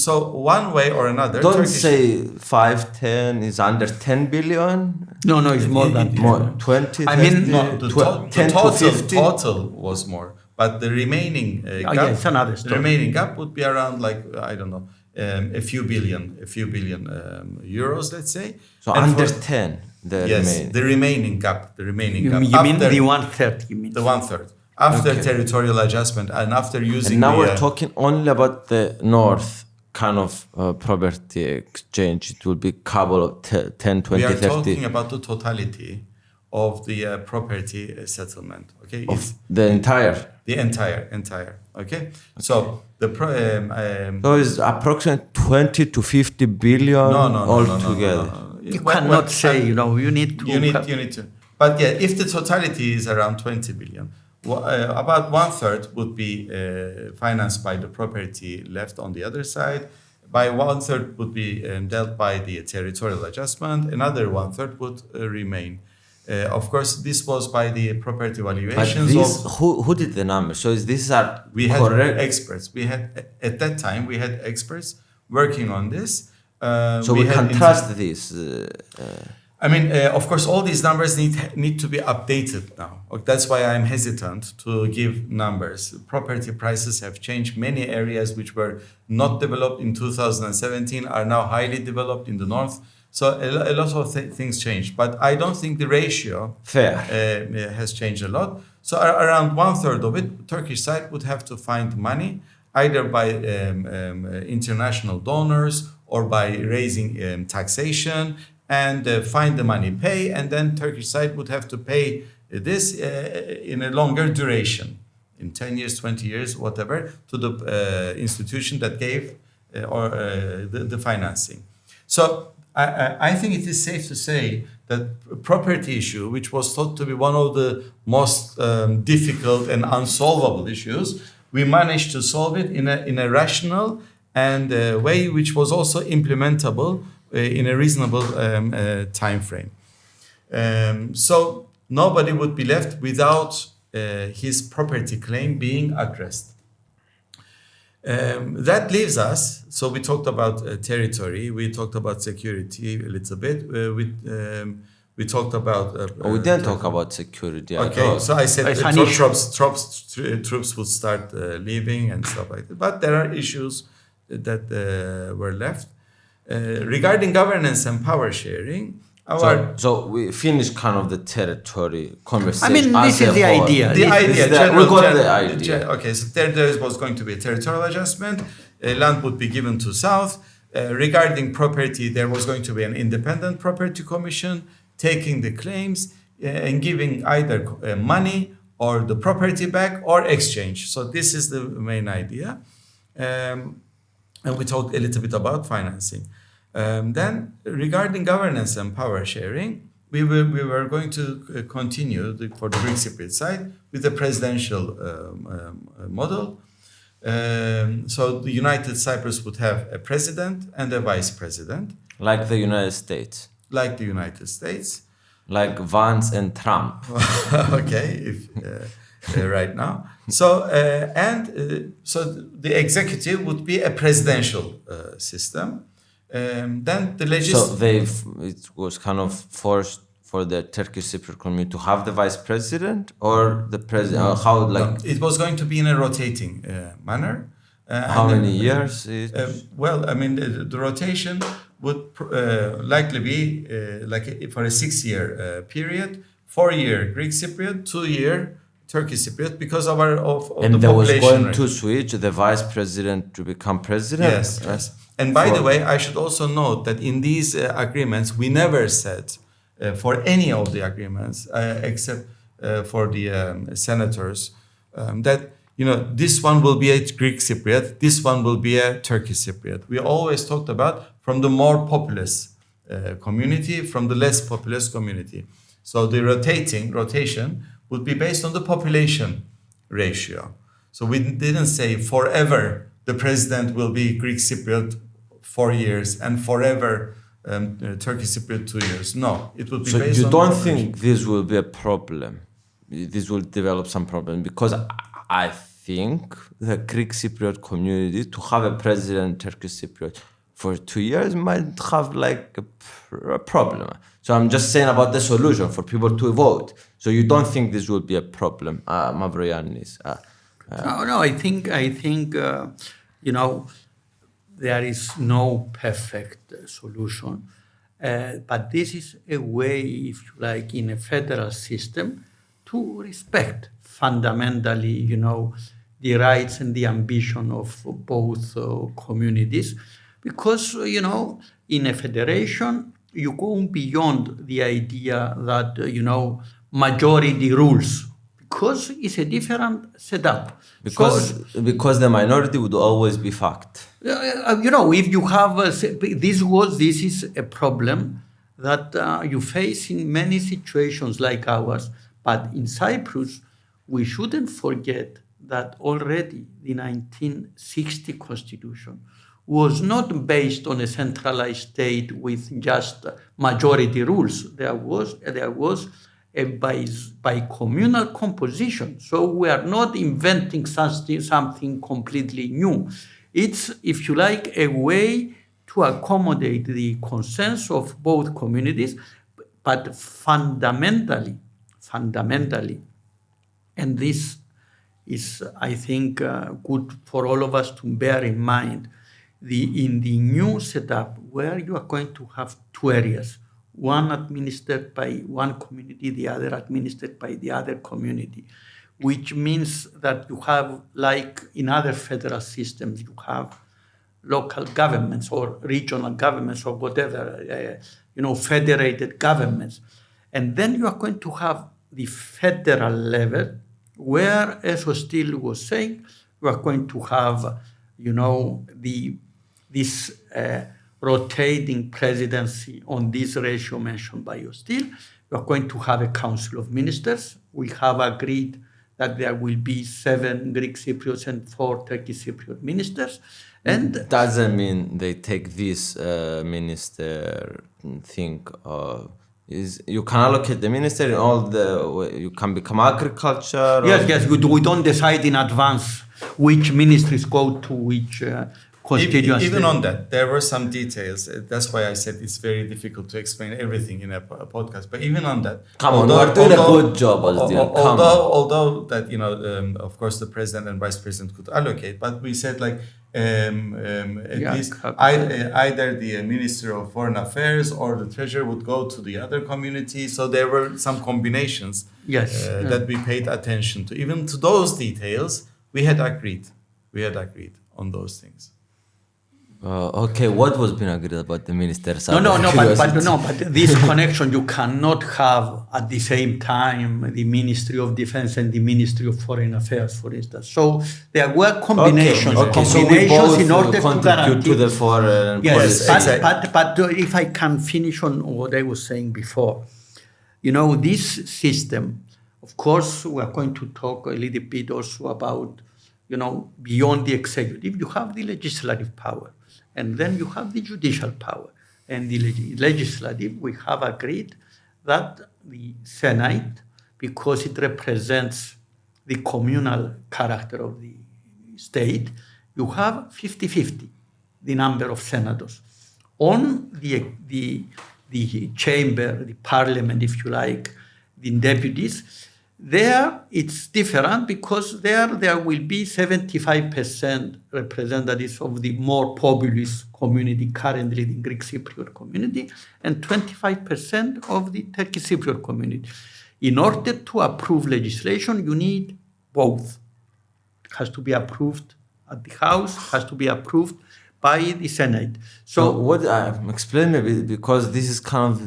So one way or another, Don't Turkish- say 5, 10 is under 10 billion. No, it's more than More 20. I mean, 30, No, the 10 to total 50. was more, but the remaining gap, yeah, it's another the story. remaining gap would be around like I don't know, a few billion euros, let's say. So And under for- 10, the yes, remaining. the remaining gap, You mean after the 1/3? You mean the 1/3 after Okay. territorial adjustment and after using And now the, we're talking only about the north kind of property exchange. It will be couple of 10, 20, we are 30 talking about the totality of the property settlement. Okay, of it's the entire. the entire. Okay, so the So it's approximately 20 to 50 billion altogether. You cannot say, you know, you need to. You need to. But yeah, if the totality is around 20 billion, about 1/3 would be financed by the property left on the other side. By 1/3 would be dealt by the territorial adjustment. Another 1/3 would remain. Of course, this was by the property But valuations this, of. who did the numbers? So these are We had correct. experts. We had at that time we had experts working on this. So we had can inter- trust this. I mean, of course, all these numbers need to be updated now. That's why I'm hesitant to give numbers. Property prices have changed. Many areas which were not developed in 2017 are now highly developed in the north. So a lot of things changed. But I don't think the ratio Fair. has changed a lot. So around 1/3 of it, Turkish side would have to find money either by international donors or by raising taxation. and find the money, pay, and then Turkish side would have to pay this in a longer duration, in 10 years, 20 years, whatever, to the institution that gave the financing. So I think it is safe to say that property issue, which was thought to be one of the most difficult and unsolvable issues, we managed to solve it in a rational and way which was also implementable in a reasonable time frame. So nobody would be left without his property claim being addressed. That leaves us, so we talked about territory, we talked about security a little bit, we talked about... we didn't talk about security at okay, all. so I said troops would start leaving and stuff like that. But there are issues that were left. Regarding governance and power sharing, so we finished kind of the territory conversation. I mean, this is the idea. The idea. We got the idea. Okay, so there was going to be a territorial adjustment. Land would be given to South. Regarding property, there was going to be an independent property commission taking the claims and giving either money or the property back or exchange. So this is the main idea. And we talked a little bit about financing. Then, regarding governance and power sharing, we were going to continue for the Greek Cypriot side with the presidential model. So the United Cyprus would have a president and a vice president. Like the United States. Like the United States. Like Vance and Trump. Okay, right now. So so the executive would be a presidential system. Then the legislature. So it was kind of forced for the Turkish Cypriot community to have the vice president or the president. No, it was going to be in a rotating manner. How many years? Well, I mean, the rotation would likely be for a 6-year period, 4-year Greek Cypriot, 2-year Turkish Cypriot, because of the population. And there was going to switch the vice president to become president? Yes. And by the way, I should also note that in these agreements, we never said for any of the agreements, except for the senators, that this one will be a Greek Cypriot, this one will be a Turkish Cypriot. We always talked about from the more populous community, from the less populous community. So the rotation would be based on the population ratio. So we didn't say forever the president will be Greek Cypriot 4 years and forever Turkish Cypriot 2 years. No, it would be based on. So you don't think this will be a problem? This will develop some problem? Because I think the Greek Cypriot community to have a president Turkish Cypriot for 2 years might have like a problem. So I'm just saying about the solution for people to vote. So you don't think this will be a problem, Mavroyiannis? No, I think there is no perfect solution, but this is a way, if you like, in a federal system to respect fundamentally, the rights and the ambition of both communities, because, in a federation, you go beyond the idea that, majority rules, because it's a different setup. Because the minority would always be fucked. If you have this is a problem that you face in many situations like ours. But in Cyprus, we shouldn't forget that already the 1960 constitution was not based on a centralized state with just majority rules. There was a bi-communal composition. So we are not inventing something completely new. It's, if you like, a way to accommodate the consensus of both communities, but fundamentally, and this is, I think, good for all of us to bear in mind, in the new setup where you are going to have 2 areas, one administered by one community, the other administered by the other community, which means that you have, like in other federal systems, you have local governments or regional governments or whatever, federated governments. And then you are going to have the federal level where, as Özdil was saying, you are going to have, this rotating presidency on this ratio mentioned by Özdil. You are going to have a council of ministers. We have agreed that there will be 7 Greek Cypriots and 4 Turkish Cypriot ministers. And doesn't mean they take this minister thing. You can allocate the minister in you can become agriculture. Yes. We don't decide in advance which ministries go to which constituency. Even on that, there were some details. That's why I said it's very difficult to explain everything in a podcast. But even on that, we're doing a good job, Özdil. Although that of course the president and vice president could allocate, but we said at least either the Minister of Foreign Affairs or the Treasurer would go to the other community. So there were some combinations that we paid attention to. Even to those details, we had agreed. On those things. Okay, what was being agreed about the ministers? But this connection you cannot have at the same time the Ministry of Defense and the Ministry of Foreign Affairs, for instance. So there were combinations in order to guarantee to the foreign policy. Yes, but if I can finish on what I was saying before, this system, of course, we are going to talk a little bit also about, beyond the executive, you have the legislative power. And then you have the judicial power. And the legislative, we have agreed that the Senate, because it represents the communal character of the state, you have 50-50, the number of senators. On the chamber, the parliament, if you like, the deputies, there it's different because there will be 75% representatives of the more populous community, currently the Greek Cypriot community, and 25% of the Turkish Cypriot community. In order to approve legislation, you need both. It has to be approved at the House, has to be approved by the Senate. So what explain me, because this is kind of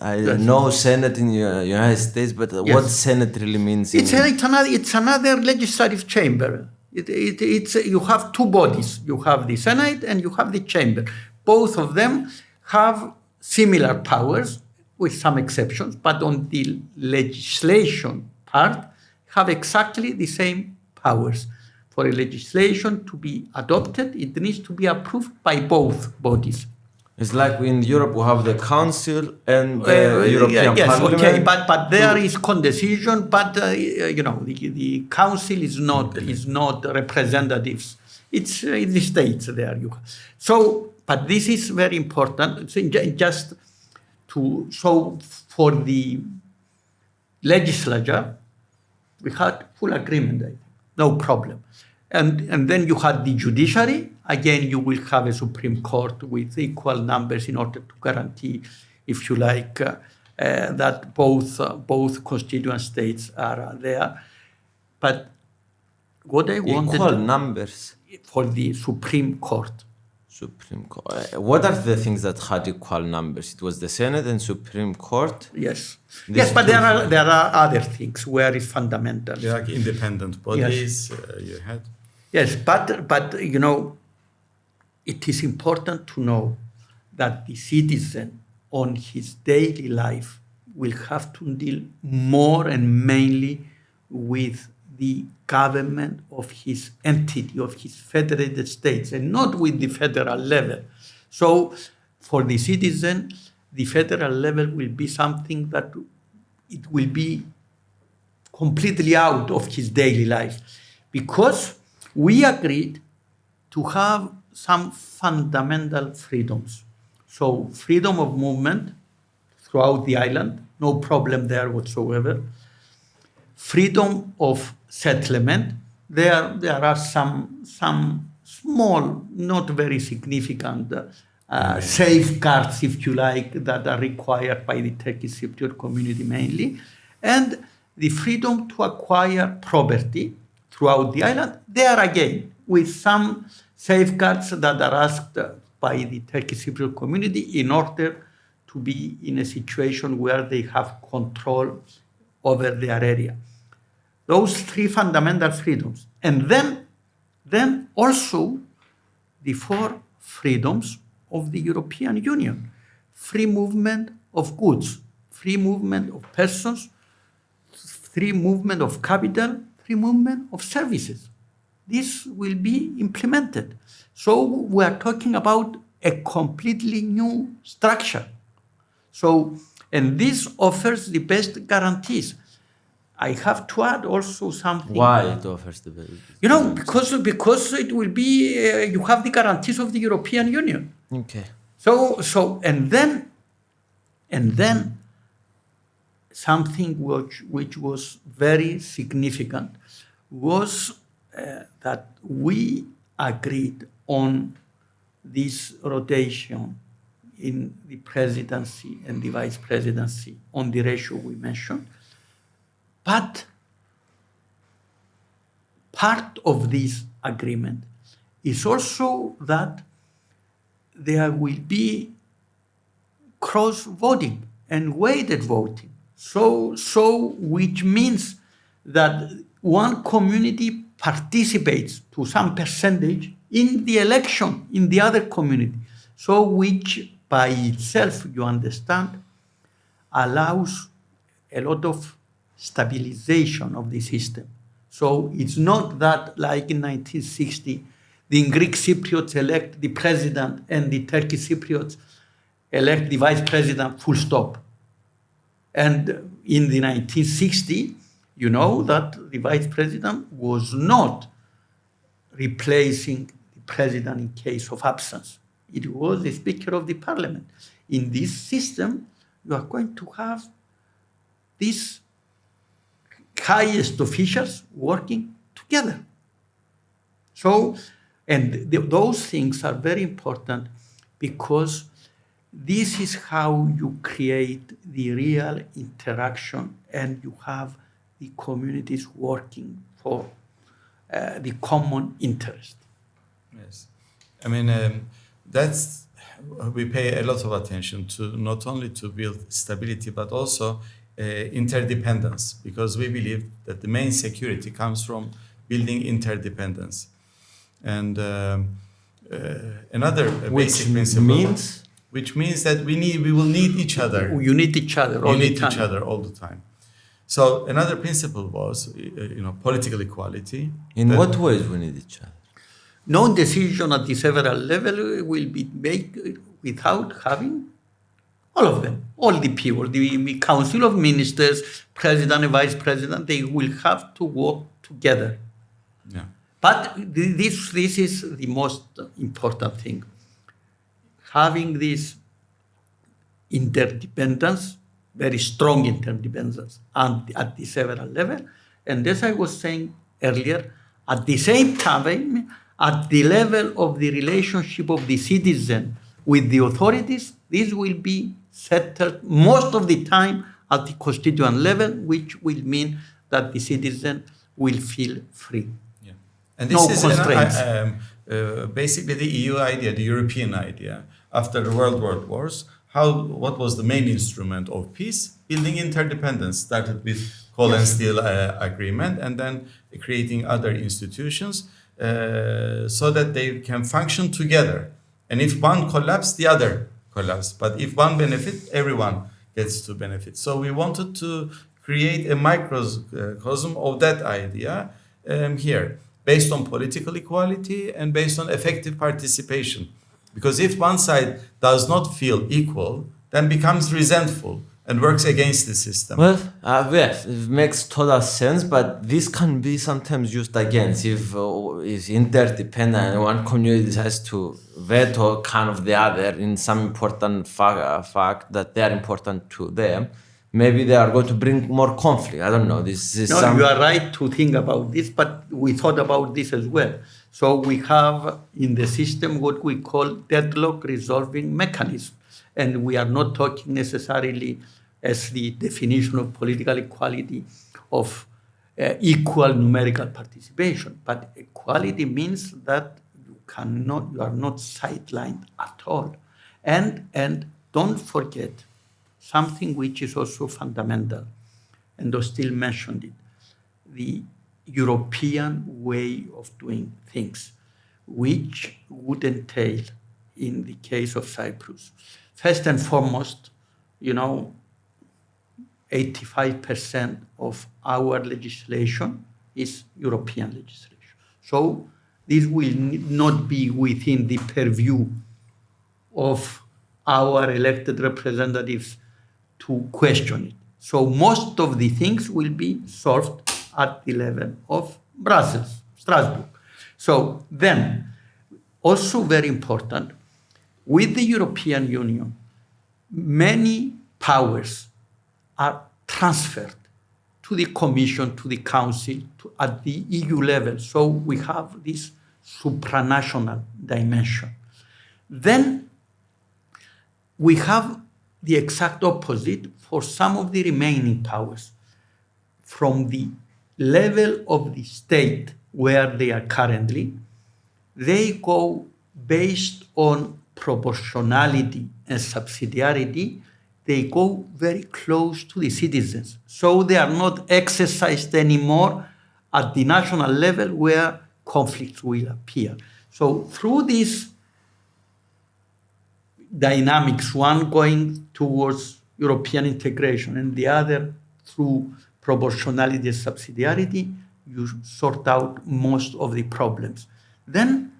I know Senate in the United States, but what Senate really means? It's another legislative chamber. You have 2 bodies. You have the Senate and you have the chamber. Both of them have similar powers with some exceptions, but on the legislation part, have exactly the same powers. For a legislation to be adopted, it needs to be approved by both bodies. It's like in Europe we have the Council and the European Parliament. Okay, but there is co-decision, but the Council is not representatives. It's in the states there. But this is very important. So for the legislature, we had full agreement, I think, no problem. And then you had the judiciary. Again, you will have a Supreme Court with equal numbers in order to guarantee, if you like, that both constituent states are there. But what I wanted... Equal numbers? For the Supreme Court. Supreme Court. What are the things that had equal numbers? It was the Senate and Supreme Court? Yes. But there are other things where it's fundamental. Like independent bodies you had. Yes, but it is important to know that the citizen on his daily life will have to deal more and mainly with the government of his entity, of his federated states, and not with the federal level. So for the citizen, the federal level will be something that it will be completely out of his daily life, because we agreed to have some fundamental freedoms. So freedom of movement throughout the island, no problem there whatsoever. Freedom of settlement, there are some small, not very significant safeguards, if you like, that are required by the Turkish Cypriot community mainly. And the freedom to acquire property throughout the island, there again, with some safeguards that are asked by the Turkish Cypriot community in order to be in a situation where they have control over their area. Those three fundamental freedoms. And then also the four freedoms of the European Union. Free movement of goods, free movement of persons, free movement of capital, free movement of services. This will be implemented. So we are talking about a completely new structure. So, and this offers the best guarantees. I have to add also something. Why it offers the best? Because it will be, you have the guarantees of the European Union. Okay. So and then something which was very significant was that we agreed on this rotation in the presidency and the vice presidency on the ratio we mentioned. But part of this agreement is also that there will be cross-voting and weighted voting. So which means that one community participates to some percentage in the election in the other community. So which by itself, you understand, allows a lot of stabilization of the system. So it's not that like in 1960, the Greek Cypriots elect the president and the Turkish Cypriots elect the vice president, full stop. And in the 1960, you know that the vice president was not replacing the president in case of absence. It was the Speaker of the Parliament. In this system, you are going to have these highest officials working together. So, and those things are very important because this is how you create the real interaction and you have the communities working for the common interest. Yes. I mean, that's, we pay a lot of attention to not only to build stability, but also interdependence, because we believe that the main security comes from building interdependence. And another basic principle, which means that we will need each other. You need each other all the time. You need each other all the time. So another principle was, political equality. In what ways we need each other? No decision at the several level will be made without having all of them, all the people, the Council of Ministers, President and Vice President, they will have to work together. Yeah. But this is the most important thing. Having this interdependence, very strong interdependence at the several level, and as I was saying earlier, at the same time, at the level of the relationship of the citizen with the authorities, this will be settled most of the time at the constituent level, which will mean that the citizen will feel free. Yeah. And this no is constraints. Basically the EU idea, the European idea. After the World Wars, what was the main instrument of peace? Building interdependence. Started with coal and steel agreement, and then creating other institutions so that they can function together. And if one collapses, the other collapses. But if one benefits, everyone gets to benefit. So we wanted to create a microcosm of that idea here, based on political equality and based on effective participation. Because if one side does not feel equal, then becomes resentful and works against the system. Well, yes, it makes total sense, but this can be sometimes used against if it's interdependent and one community decides to veto kind of the other in some important fact that they are important to them. Maybe they are going to bring more conflict. I don't know. This is No, you are right to think about this, but we thought about this as well. So we have in the system what we call deadlock resolving mechanism. And we are not talking necessarily as the definition of political equality of equal numerical participation. But equality means that you are not sidelined at all. And don't forget something which is also fundamental, and Özdil mentioned it, the European way of doing things, which would entail, in the case of Cyprus, first and foremost, 85% of our legislation is European legislation. So this will not be within the purview of our elected representatives to question it. So most of the things will be solved at the level of Brussels, Strasbourg. So then, also very important, with the European Union, many powers are transferred to the Commission, to the Council, at the EU level. So we have this supranational dimension. Then we have the exact opposite for some of the remaining powers. From the level of the state where they are currently, they go based on proportionality and subsidiarity, they go very close to the citizens. So they are not exercised anymore at the national level where conflicts will appear. So through these dynamics, one going towards European integration and the other through proportionality and subsidiarity, you sort out most of the problems. Then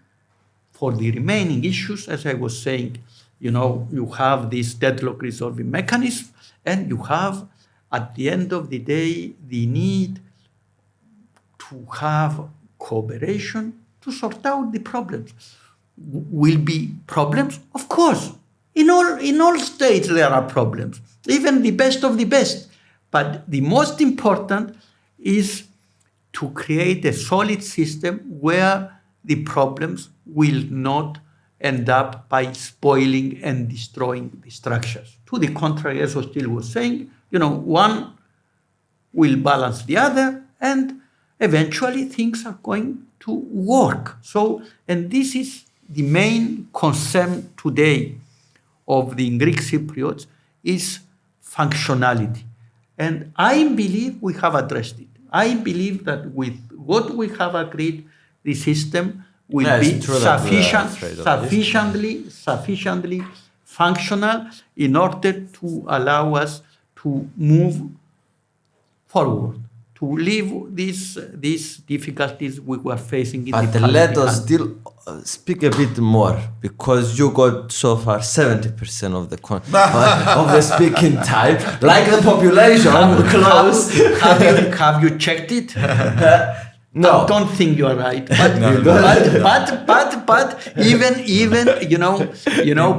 for the remaining issues, as I was saying, you have this deadlock resolving mechanism, and you have, at the end of the day, the need to have cooperation to sort out the problems. Will be problems? Of course. In all states there are problems, even the best of the best. But the most important is to create a solid system where the problems will not end up by spoiling and destroying the structures. To the contrary, as Özdil was saying, one will balance the other, and eventually things are going to work. So, and this is the main concern today of the Greek Cypriots, is functionality. And I believe we have addressed it. I believe that with what we have agreed, the system will be sufficiently functional in order to allow us to move forward, to leave these difficulties we were facing in the past. But let us still speak a bit more, because you got so far 70% of the speaking time, like the population. Close. Have you checked it? No, I don't think you are right. But but even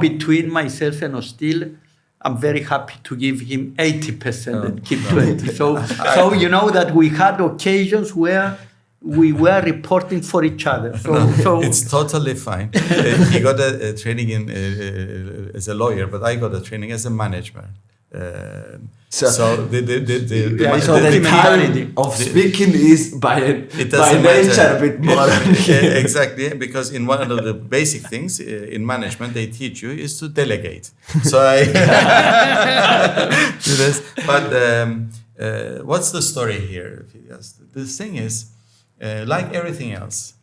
between myself and Özdil, I'm very happy to give him 80% and keep 20. So that we had occasions where we were reporting for each other. So it's totally fine. He got a training as a lawyer, but I got a training as a manager. So the time of speaking is by nature a bit more. Exactly, because in one of the basic things in management they teach you is to delegate. So I do this. But what's the story here? The thing is, like everything else,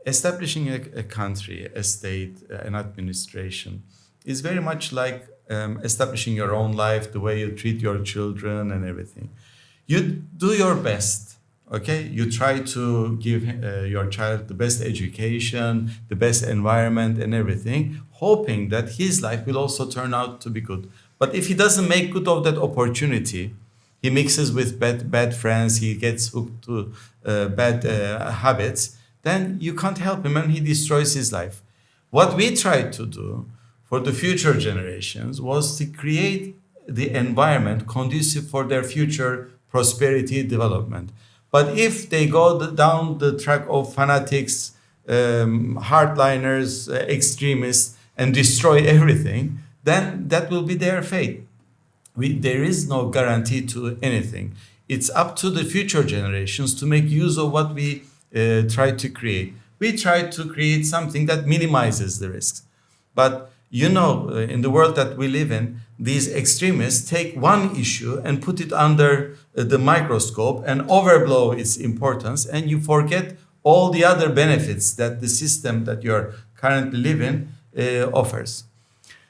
establishing a country, a state, an administration is very much like establishing your own life, the way you treat your children and everything. You do your best, okay? You try to give your child the best education, the best environment and everything, hoping that his life will also turn out to be good. But if he doesn't make good of that opportunity, he mixes with bad friends, he gets hooked to bad habits, then you can't help him and he destroys his life. What we tried to do for the future generations was to create the environment conducive for their future prosperity development. But if they go down the track of fanatics, hardliners, extremists, and destroy everything, then that will be their fate. There is no guarantee to anything. It's up to the future generations to make use of what we try to create. We try to create something that minimizes the risks. But in the world that we live in, these extremists take one issue and put it under the microscope and overblow its importance, and you forget all the other benefits that the system that you're currently living offers.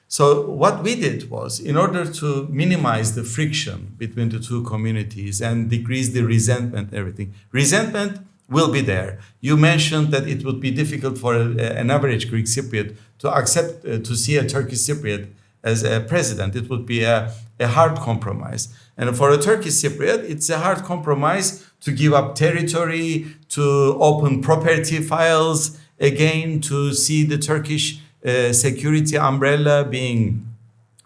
So what we did was, in order to minimize the friction between the two communities and decrease the resentment and everything, resentment will be there. You mentioned that it would be difficult for an average Greek Cypriot to accept, to see a Turkish Cypriot as a president. It would be a hard compromise. And for a Turkish Cypriot, it's a hard compromise to give up territory, to open property files again, to see the Turkish security umbrella being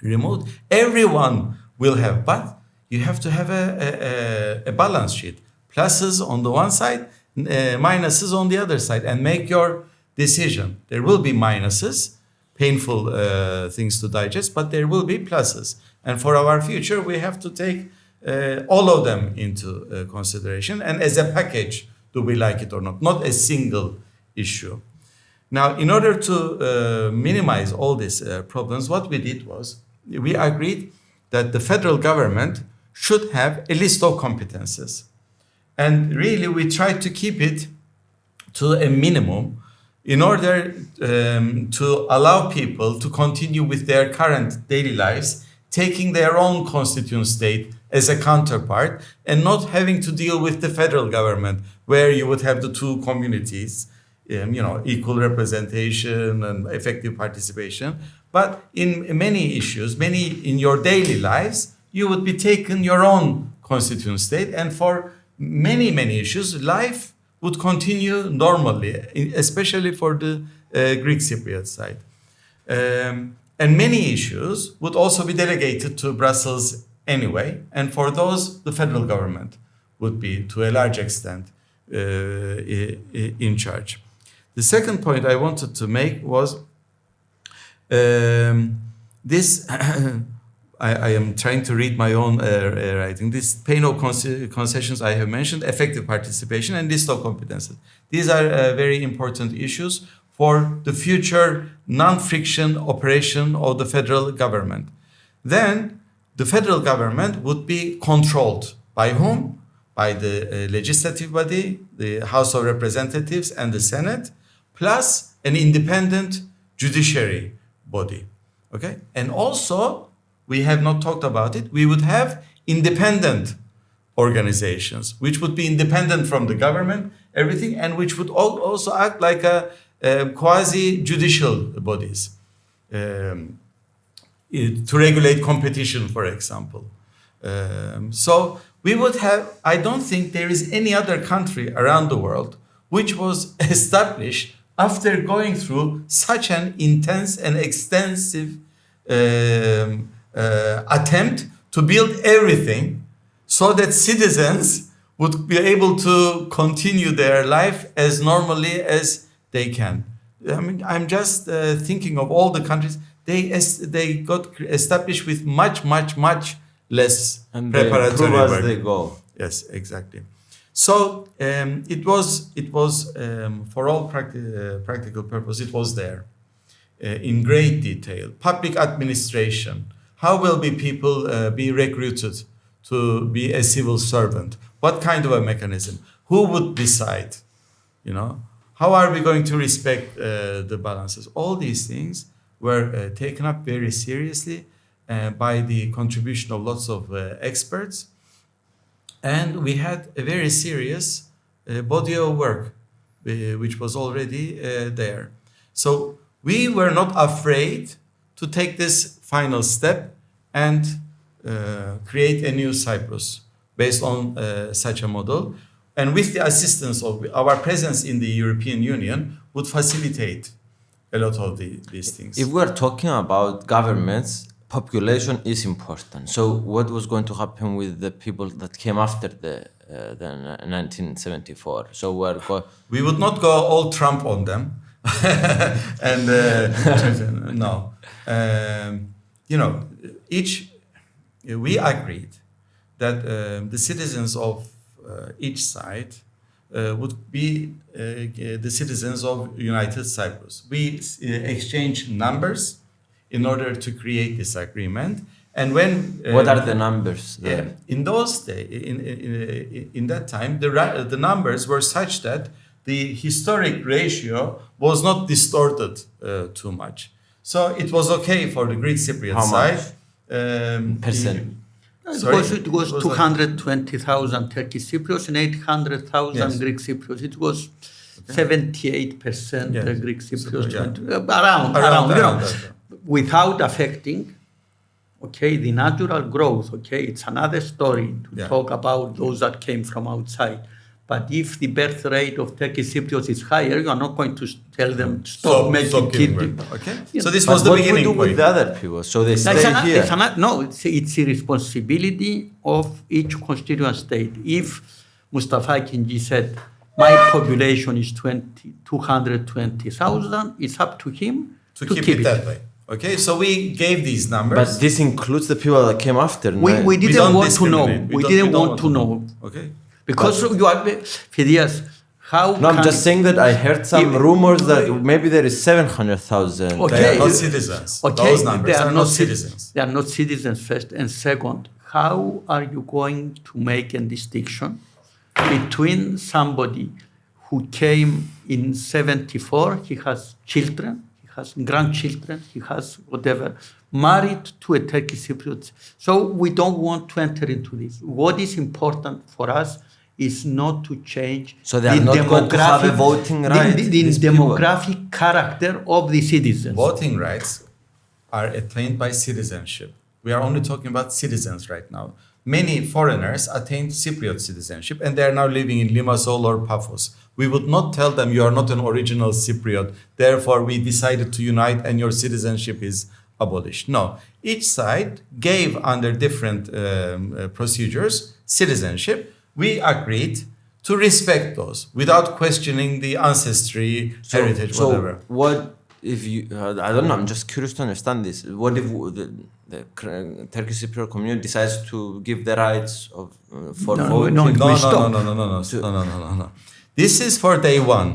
removed. Everyone will have, but you have to have a balance sheet. Pluses on the one side, minuses on the other side, and make your decision. There will be minuses, painful things to digest, but there will be pluses. And for our future, we have to take all of them into consideration. And as a package, do we like it or not a single issue. Now, in order to minimize all these problems, what we did was we agreed that the federal government should have a list of competences. And really, we tried to keep it to a minimum in order to allow people to continue with their current daily lives, taking their own constituent state as a counterpart and not having to deal with the federal government, where you would have the two communities, equal representation and effective participation. But in many issues, in your daily lives, you would be taking your own constituent state. And for many issues, life would continue normally, especially for the Greek Cypriot side. And many issues would also be delegated to Brussels anyway. And for those, the federal government would be, to a large extent, in charge. The second point I wanted to make was this. I am trying to read my own writing. This pane of concessions I have mentioned, effective participation and list of competences. These are very important issues for the future non-friction operation of the federal government. Then the federal government would be controlled by whom? By the legislative body, the House of Representatives and the Senate, plus an independent judiciary body. Okay? And also, we have not talked about it, we would have independent organizations, which would be independent from the government, everything, and which would also act like a quasi-judicial bodies to regulate competition, for example. So we would have, I don't think there is any other country around the world which was established after going through such an intense and extensive attempt to build everything so that citizens would be able to continue their life as normally as they can. I mean, I'm just thinking of all the countries. They got established with much less and preparatory work. As they go. Yes, exactly. So it was for all practical purpose, it was there in great detail. Public administration. How will people be recruited to be a civil servant? What kind of a mechanism? Who would decide? How are we going to respect the balances? All these things were taken up very seriously by the contribution of lots of experts. And we had a very serious body of work, which was already there. So we were not afraid to take this final step and create a new Cyprus based on such a model. And with the assistance of our presence in the European Union would facilitate a lot of these things. If we're talking about governments, population is important. So what was going to happen with the people that came after the 1974? So we would not go all Trump on them. And no. We agreed that the citizens of each side would be the citizens of United Cyprus. We exchanged numbers in order to create this agreement. And when What are the numbers then? in those days, in that time, the numbers were such that the historic ratio was not distorted too much. So it was okay for the Greek Cypriot How much? side. Percent. It was 220,000 Turkish Cypriots and 800,000 Yes. Greek Cypriots. It was 78% Yes. Greek Cypriots, Yeah. around, that. without affecting, the natural growth. It's another story to Yeah. talk about those that came from outside. But if the birth rate of Turkish Cypriots is higher, you are not going to tell them stop making giving kids. birth. Okay. So this But was the what we beginning do point. with the other people? So they stay here. It's the responsibility of each constituent state. If Mustafa Akinci said, my population is 220,000, it's up to him to keep it that way. Okay, so we gave these numbers. But this includes the people that came after. We We didn't don't want to know. discriminate. We don't- didn't don't want to know. Okay. Because you are, Phidias, how No, I'm can- just saying that I heard some If- rumors that maybe there is 700,000. Okay. They are not citizens. Those numbers they are not cit- citizens. They are not citizens first. And second, how are you going to make a distinction between somebody who came in 74, he has children, he has grandchildren, he has whatever, married to a Turkish Cypriot. So we don't want to enter into this. What is important for us is not to change So they are not going to have a voting right, the these people? demographic character of the citizens. Voting rights are attained by citizenship. We are only talking about citizens right now. Many foreigners attained Cypriot citizenship and they are now living in Limassol or Paphos. We would not tell them you are not an original Cypriot, therefore we decided to unite and your citizenship is abolished. No, each side gave under different procedures citizenship. We agreed to respect those without questioning the ancestry, heritage, whatever. What if you? I don't know. I'm just curious to understand this. What if the Turkish Cypriot community decides to give the rights of for No, voting? no, No. So- No. This is for day one.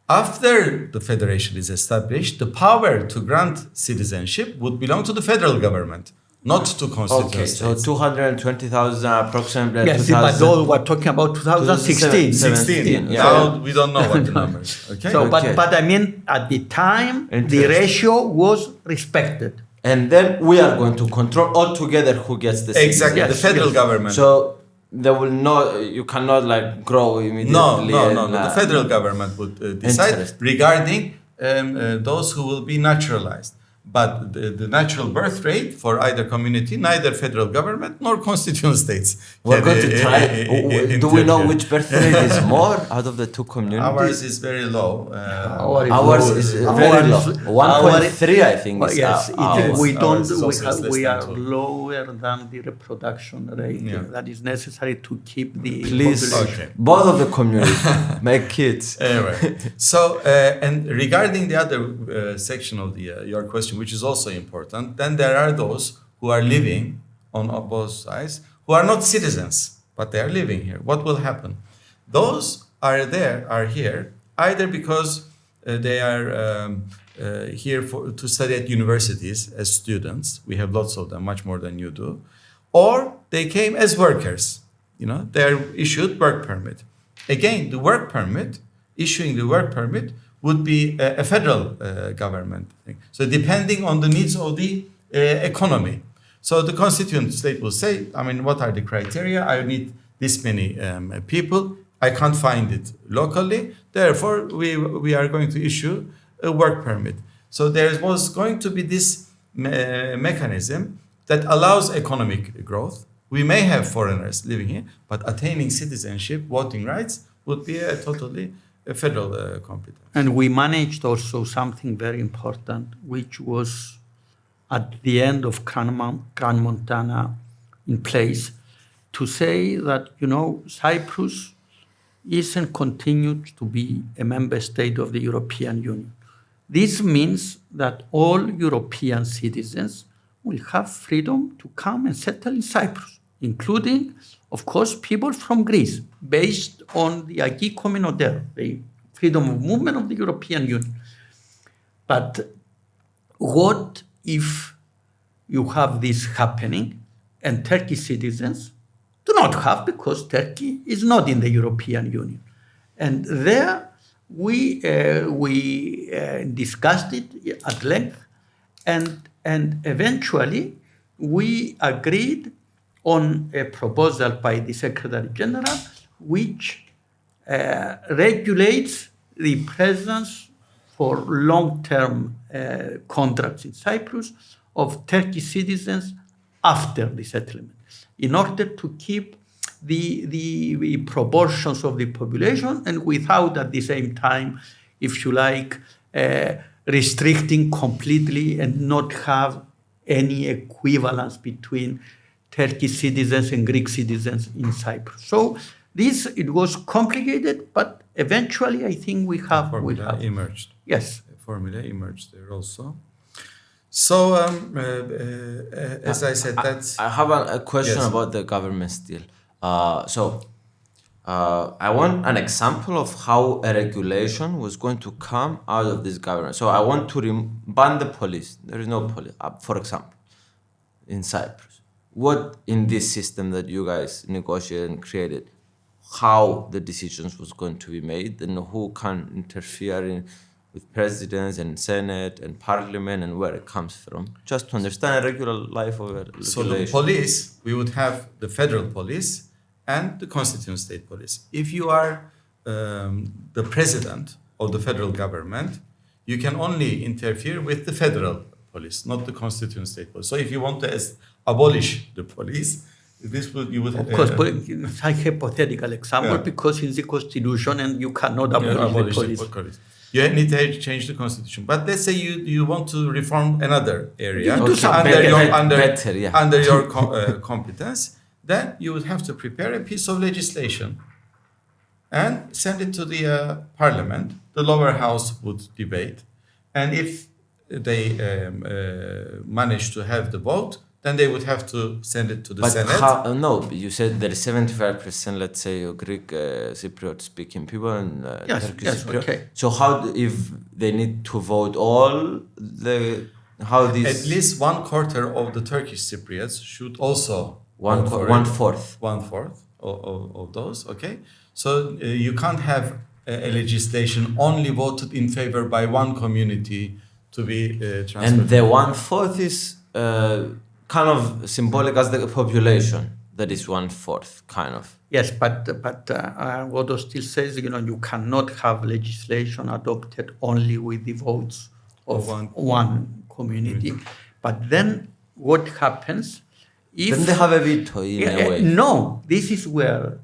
After the federation is established, the power to grant citizenship would belong to the federal government, not to constituent Okay, so states. 220,000 approximately. Yes, 2000. but those we're talking about 2016. 16. Yeah. Now we don't know what the numbers. Okay. So, Okay. but I mean, at the time, the Interesting. ratio was respected. And then we are going to control altogether who gets the Exactly. Yes, the federal yes. government. So there will not. You cannot like grow immediately. No. and, The federal government would decide Interesting. regarding those who will be naturalized. But the natural birth rate for either community, neither federal government nor constituent states. We're going to try. Do we know interfere. which birth rate is more out of the two communities? Ours is very low. Ours is very low. 1.3, I think. Well, is yes, ours. we don't. Ours is also less We than are two. lower than the reproduction rate Yeah. that is necessary to keep the Please, population. Okay. both of the communities make kids. Anyway, so and regarding the other section of the your question, which is also important, then there are those who are living on both sides who are not citizens, but they are living here. What will happen? Those are here either because they are here to study at universities as students. We have lots of them, much more than you do, or they came as workers. They are issued work permit. Again, the work permit, issuing the work permit would be a federal government thing. So depending on the needs of the economy. So the constituent state will say, what are the criteria? I need this many people. I can't find it locally. Therefore, we are going to issue a work permit. So there was going to be this mechanism that allows economic growth. We may have foreigners living here, but attaining citizenship, voting rights would be a totally federal competence. And we managed also something very important, which was at the end of Grand Montana in place, to say that, Cyprus isn't continued to be a member state of the European Union. This means that all European citizens will have freedom to come and settle in Cyprus, including, of course, people from Greece, based on the acquis communautaire, the freedom of movement of the European Union. But what if you have this happening and Turkish citizens do not have, because Turkey is not in the European Union. And there we discussed it at length, and eventually we agreed on a proposal by the Secretary General which regulates the presence for long-term contracts in Cyprus of Turkish citizens after the settlement, in order to keep the proportions of the population, and without at the same time, if you like, restricting completely and not have any equivalence between Turkish citizens and Greek citizens in Cyprus. So it was complicated, but eventually I think we have emerged. Yes. A formula emerged there also. So, as I said, I have a question Yes. about the government still. I want an example of how a regulation was going to come out of this government. So I want to ban the police. There is no police, for example, in Cyprus. What in this system that you guys negotiated and created, how the decisions was going to be made, and who can interfere with presidents and senate and parliament, and where it comes from, just to understand a regular life of a regulation. So the police, we would have the federal police and the constituent state police. If you are the president of the federal government, you can only interfere with the federal police, not the constituent state police. So if you want to abolish the police, you would. Of course, but it's a hypothetical example, because in the constitution and you cannot abolish the police. You need to change the constitution. But let's say you want to reform another area under your competence, then you would have to prepare a piece of legislation and send it to the parliament. The lower house would debate. And if they manage to have the vote, then they would have to send it to the Senate. No, you said there is 75%, let's say, Greek Cypriot speaking people and Turkish Cypriot. Okay. So if they need to vote At least 1/4 of the Turkish Cypriots should also one fourth of those. Okay, so you can't have a legislation only voted in favor by one community to be transferred. And the 1/4 is kind of symbolic as the population. That is 1/4, kind of. Yes, but what Özdil says, you cannot have legislation adopted only with the votes of one community. But then what happens if... Then they have a veto in a way. No, this is where...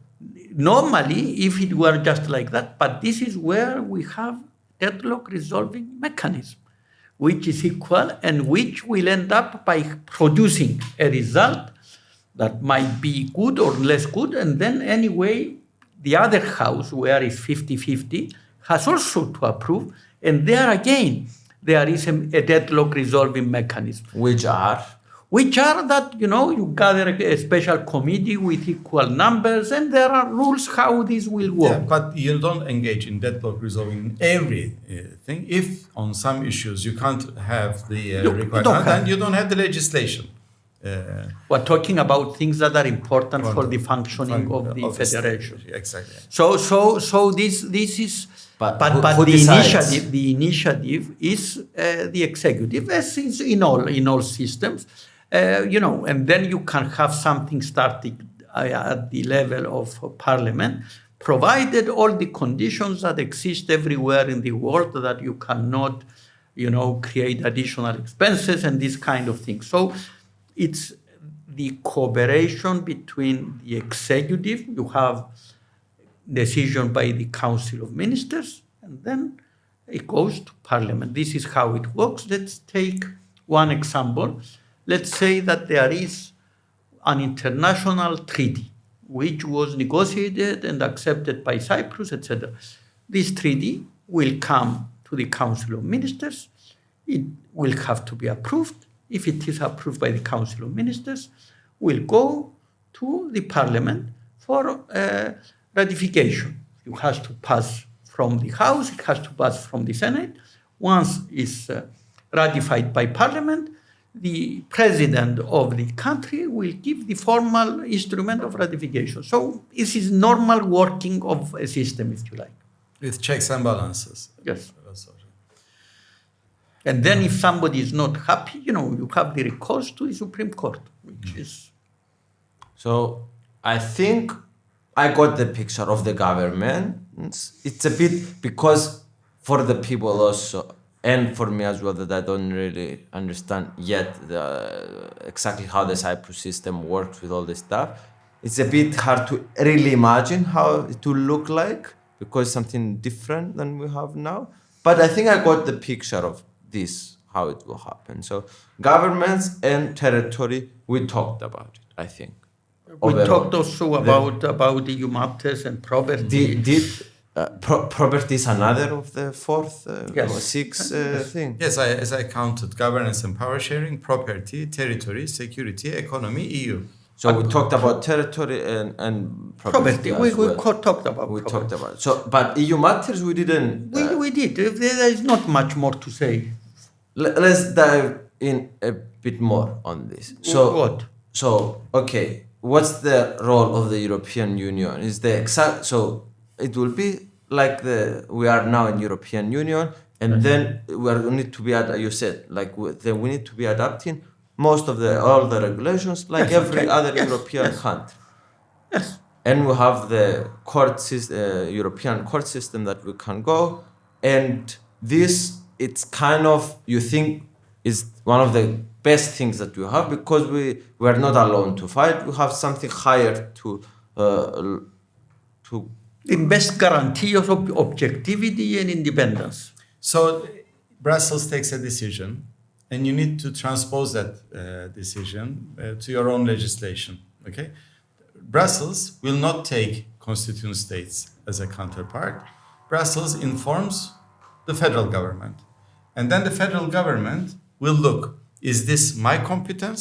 Normally, if it were just like that, but this is where we have deadlock resolving mechanism, which is equal and which will end up by producing a result that might be good or less good. And then anyway, the other house, where it's 50-50, has also to approve. And there again, there is a deadlock resolving mechanism. Which are that, you gather a special committee with equal numbers, and there are rules how this will work. Yeah, but you don't engage in deadlock resolving everything. If on some issues you can't have the requirement, then you don't have the legislation. We're talking about things that are important for the functioning of the federation. Exactly. So this is... But the initiative is the executive, as is in all systems. And then you can have something starting at the level of parliament, provided all the conditions that exist everywhere in the world, that you cannot, create additional expenses and this kind of thing. So it's the cooperation between the executive. You have decision by the Council of Ministers, and then it goes to Parliament. This is how it works. Let's take one example. Let's say that there is an international treaty which was negotiated and accepted by Cyprus, etc. This treaty will come to the Council of Ministers. It will have to be approved. If it is approved by the Council of Ministers, will go to the Parliament for ratification. It has to pass from the House, it has to pass from the Senate. Once it's ratified by Parliament, the president of the country will give the formal instrument of ratification. So this is normal working of a system, if you like. With checks and balances. Yes. And then if somebody is not happy, you have the recourse to the Supreme Court, which is... So I think I got the picture of the government. It's a bit because for the people also, and for me as well, that I don't really understand yet exactly how the Cyprus system works with all this stuff. It's a bit hard to really imagine how it will look like because it's something different than we have now. But I think I got the picture of this, how it will happen. So governments and territory, we talked about it, I think. We Overall. talked also about the EU matters and property. Property is another of the fourth Yes. or sixth thing. Yes, as I counted, governance and power sharing, property, territory, security, economy, EU. So we talked about territory and property. We as well. talked about We property. talked about it. So, but EU matters we didn't. We did. There is not much more to say. Let's dive in a bit more on this. So What? So okay, what's the role of the European Union? Is the exact so it will be like we are now in European Union, and then we need to be you said then we need to be adapting most of all the regulations like Yes, every okay. other Yes, European yes. country. Yes. And we have the European court system that we can go, and this it's kind of you think is one of the best things that we have because we are not alone to fight. We have something higher to The best guarantee of objectivity and independence. So Brussels takes a decision, and you need to transpose that decision to your own legislation. Okay, Brussels will not take constituent states as a counterpart. Brussels informs the federal government, and then the federal government will look: is this my competence?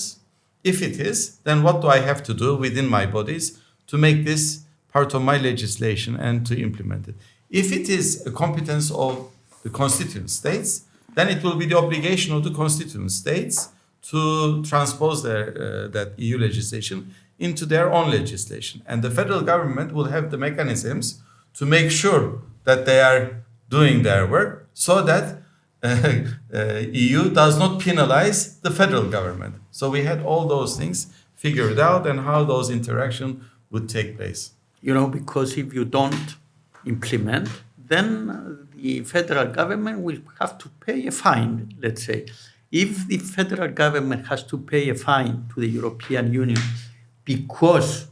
If it is, then what do I have to do within my bodies to make this part of my legislation and to implement it? If it is a competence of the constituent states, then it will be the obligation of the constituent states to transpose that EU legislation into their own legislation. And the federal government will have the mechanisms to make sure that they are doing their work so that EU does not penalize the federal government. So we had all those things figured out and how those interactions would take place. Because if you don't implement, then the federal government will have to pay a fine, let's say. If the federal government has to pay a fine to the European Union because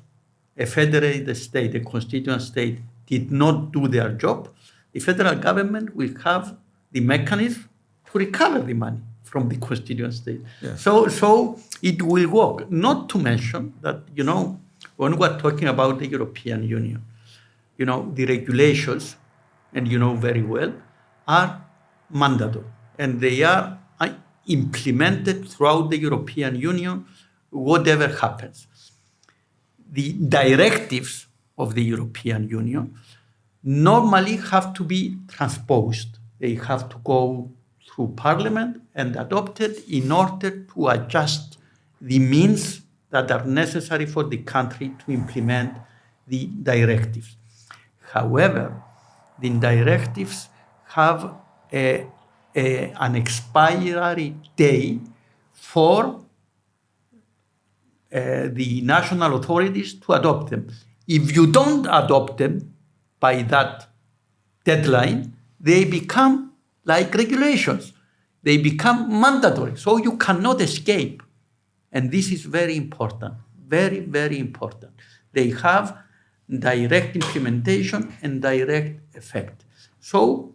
a federated state, a constituent state, did not do their job, the federal government will have the mechanism to recover the money from the constituent state. Yes. So it will work. Not to mention that, when we're talking about the European Union, the regulations, and very well, are mandatory. And they are implemented throughout the European Union, whatever happens. The directives of the European Union normally have to be transposed. They have to go through Parliament and adopted in order to adjust the means that are necessary for the country to implement the directives. However, the directives have an expiry day for the national authorities to adopt them. If you don't adopt them by that deadline, they become like regulations. They become mandatory, so you cannot escape. And this is very important, very, very important. They have direct implementation and direct effect. So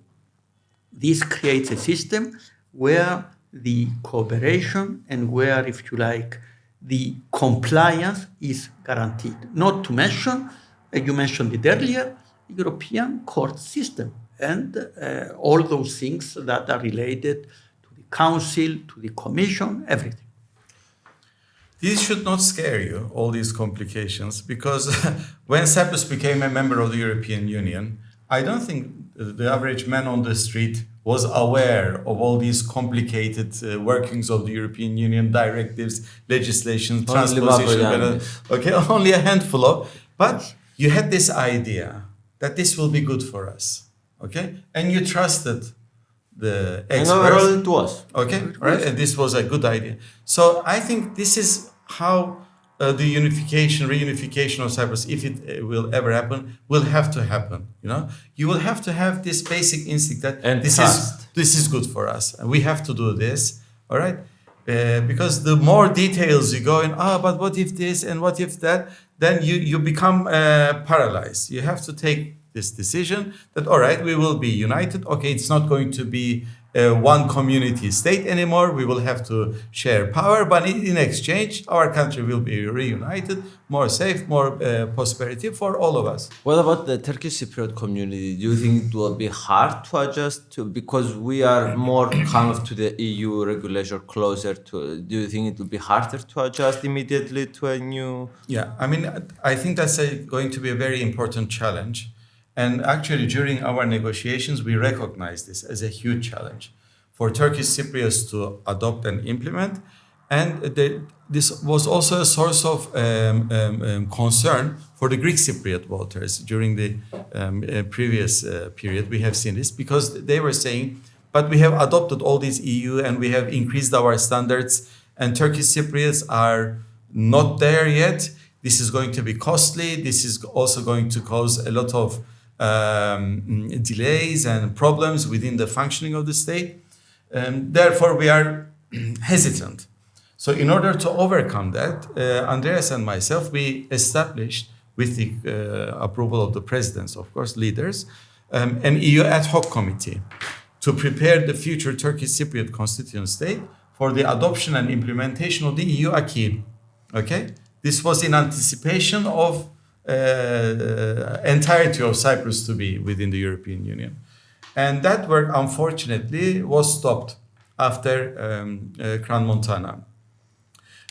this creates a system where the cooperation and where, if you like, the compliance is guaranteed. Not to mention, you mentioned it earlier, European court system and all those things that are related to the Council, to the Commission, everything. These should not scare you, all these complications, because when Cyprus became a member of the European Union, I don't think the average man on the street was aware of all these complicated workings of the European Union, directives, legislation, transposition. Mavroyiannis. Okay, only a handful of. But you had this idea that this will be good for us. Okay, and you trusted the experts. And overall it was. Okay, right, and this was a good idea. So I think this is how the reunification of Cyprus, if it will ever happen, will have to happen. You know, you will have to have this basic instinct that And this trust. is good for us, and we have to do this. All right, because the more details you go in, but what if this and what if that, then you become paralyzed. You have to take this decision that all right, we will be united. Okay, it's not going to be one community state anymore. We will have to share power, but in exchange, our country will be reunited, more safe, more prosperity for all of us. What about the Turkish Cypriot community? Do you think it will be hard to adjust to, because we are more kind of to the EU regulation closer to? Do you think it will be harder to adjust immediately to a new? Yeah, I mean, I think that's going to be a very important challenge. And actually, during our negotiations, we recognize this as a huge challenge for Turkish Cypriots to adopt and implement. And this was also a source of concern for the Greek Cypriot voters during the previous period. We have seen this because they were saying, but we have adopted all these EU and we have increased our standards, and Turkish Cypriots are not there yet. This is going to be costly. This is also going to cause a lot of delays and problems within the functioning of the state. Therefore, we are hesitant. So in order to overcome that, Andreas and myself, we established, with the approval of the presidents, of course, leaders, an EU ad hoc committee to prepare the future Turkish Cypriot constituent state for the adoption and implementation of the EU acquis. Okay? This was in anticipation of entirety of Cyprus to be within the European Union. And that work, unfortunately, was stopped after Crans-Montana.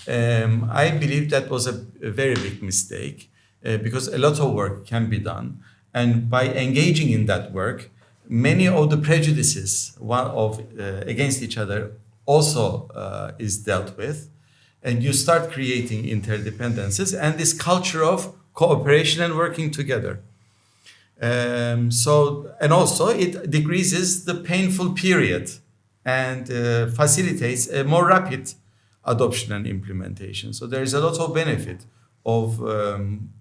I believe that was a very big mistake because a lot of work can be done. And by engaging in that work, many of the prejudices against each other also is dealt with. And you start creating interdependencies and this culture of cooperation and working together. And also it decreases the painful period and facilitates a more rapid adoption and implementation. So there is a lot of benefit of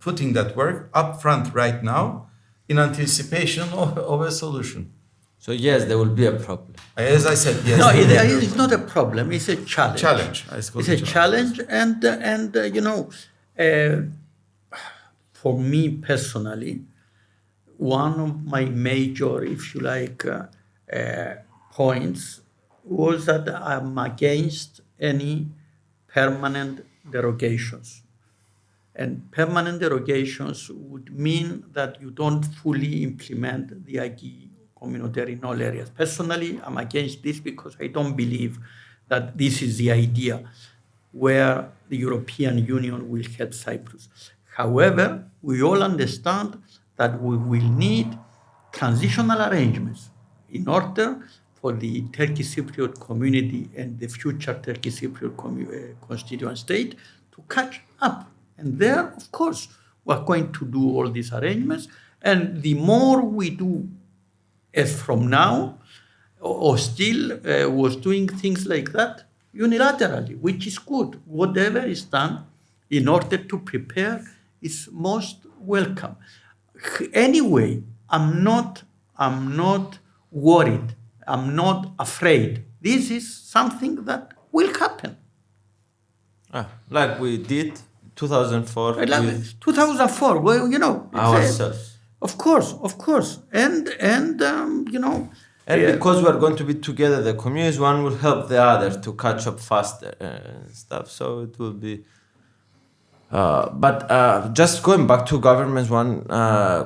putting that work up front right now in anticipation of a solution. So yes, there will be a problem. As I said, yes. No, it's not a problem. It's a challenge. I suppose It's a challenge, and for me personally, one of my major, if you like, points was that I'm against any permanent derogations. And permanent derogations would mean that you don't fully implement the acquis communautaire in all areas. Personally, I'm against this because I don't believe that this is the idea where the European Union will help Cyprus. However, we all understand that we will need transitional arrangements in order for the Turkish Cypriot community and the future Turkish Cypriot constituent state to catch up. And there, of course, we're going to do all these arrangements. And the more we do as from now, Özdil was doing things like that unilaterally, which is good. Whatever is done in order to prepare is most welcome. Anyway, I'm not worried. I'm not afraid. This is something that will happen. Like we did 2004 with 2004, well, ourselves. Of course. And because we are going to be together, the communities, one will help the other to catch up faster and stuff. So it will be. But just going back to governments, one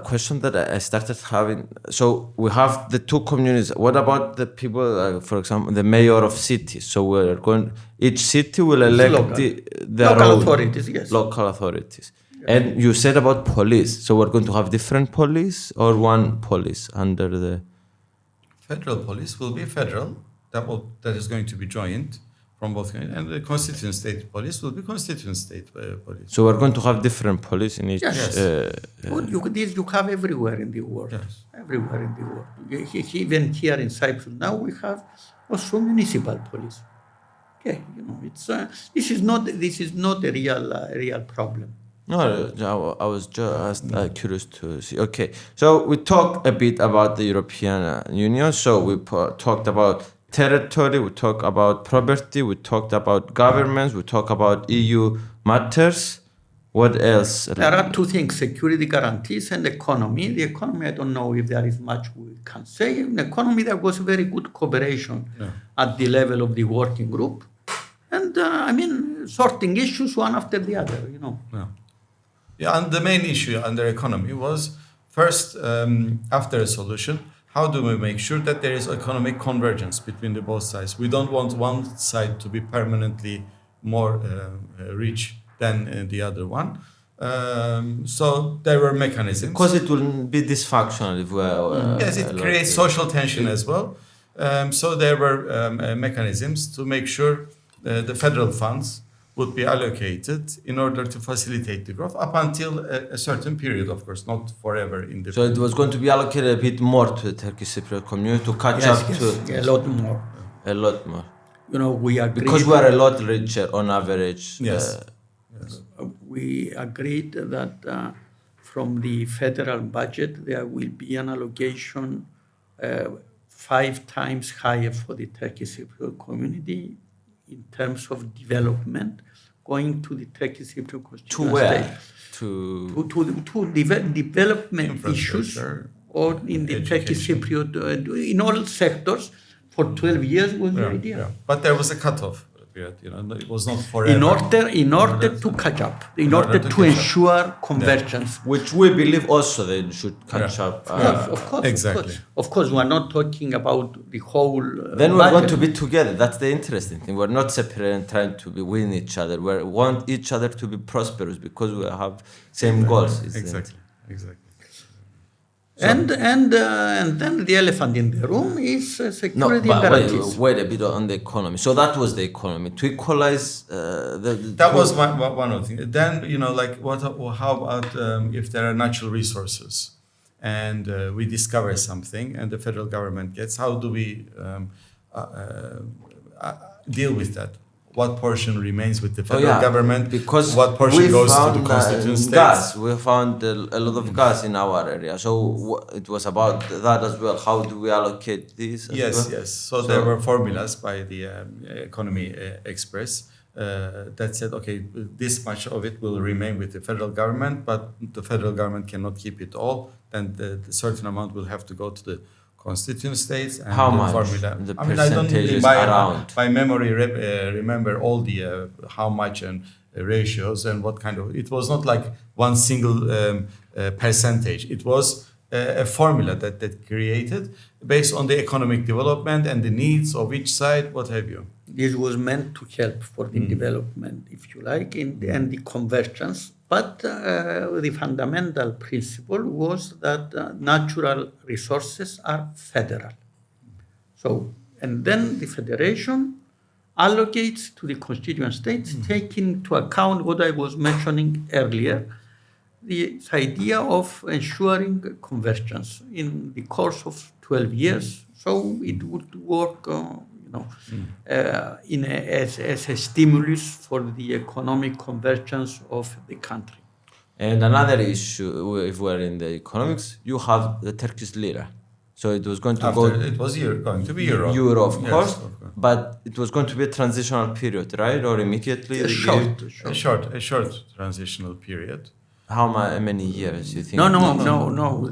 question that I started having. So we have the two communities. What about the people, for example, the mayor of cities? So we're going. Each city will elect their local own authorities. Yes. Local authorities. And you said about police. So we're going to have different police or one police under the. Federal police will be federal. That is going to be joint from both, and the constituent state police will be constituent state police. So we're going to have different police in each. Yes. This you have everywhere in the world. Yes. Everywhere in the world. Even here in Cyprus now we have also municipal police. Okay, it's this is not a real problem. No, I was just curious to see. Okay, so we talked a bit about the European Union. So we talked about territory, we talked about property, we talked about governments, we talked about EU matters. What else? There are two things: security guarantees and economy. The economy, I don't know if there is much we can say. In the economy, there was very good cooperation at the level of the working group, and sorting issues one after the other. Yeah, and the main issue under economy was first, after a solution, how do we make sure that there is economic convergence between the both sides? We don't want one side to be permanently more rich than the other one. So there were mechanisms. Because it will be dysfunctional if we are. Yes, it creates social tension as well. So there were mechanisms to make sure the federal funds would be allocated in order to facilitate the growth up until a certain period, of course, not forever. So it was going to be allocated a bit more to the Turkish Cypriot community to catch up to a lot more. A lot more. We agreed because we are a lot richer on average. Yes. We agreed that from the federal budget there will be an allocation 5 times higher for the Turkish Cypriot community in terms of development, going to the Turkish Cypriot constituent state. To development issues or in the Turkish Cypriot, in all sectors, for 12 years was the idea. Yeah. But there was a cutoff period, it was not forever. In order to catch up, in order to ensure convergence. Which we believe also they should catch up. Of course. Exactly. Of course, we are not talking about the whole. Then we're going to be together. That's the interesting thing. We're not separate and trying to win each other. We want each other to be prosperous because we have same goals. Exactly. So, and then the elephant in the room is security guarantees. Wait a bit on the economy. So that was the economy to equalize That was one of the things. Then how about if there are natural resources and we discover something and the federal government gets, how do we deal with that? What portion remains with the federal government? Because what portion goes to the constituent states? Gas. We found a lot of gas in our area. So it was about that as well. How do we allocate this? Yes. So there were formulas by the economy experts that said, okay, this much of it will remain with the federal government, but the federal government cannot keep it all. Then the certain amount will have to go to the constituent states. And how much? Formula. The I don't really by memory remember all the how much and ratios and what kind of. It was not like one single percentage. It was a formula that created based on the economic development and the needs of each side, what have you. This was meant to help for the development, if you like, and the convergence. But the fundamental principle was that natural resources are federal. So, and then the federation allocates to the constituent states, taking into account what I was mentioning earlier, the idea of ensuring convergence in the course of 12 years. So it would work as a stimulus for the economic convergence of the country. And another issue, if we're in the economics, you have the Turkish lira. So it was going to It was going to be euro. Euro, of course. But it was going to be a transitional period, right? Or immediately? A short transitional period. How many years do you think? No.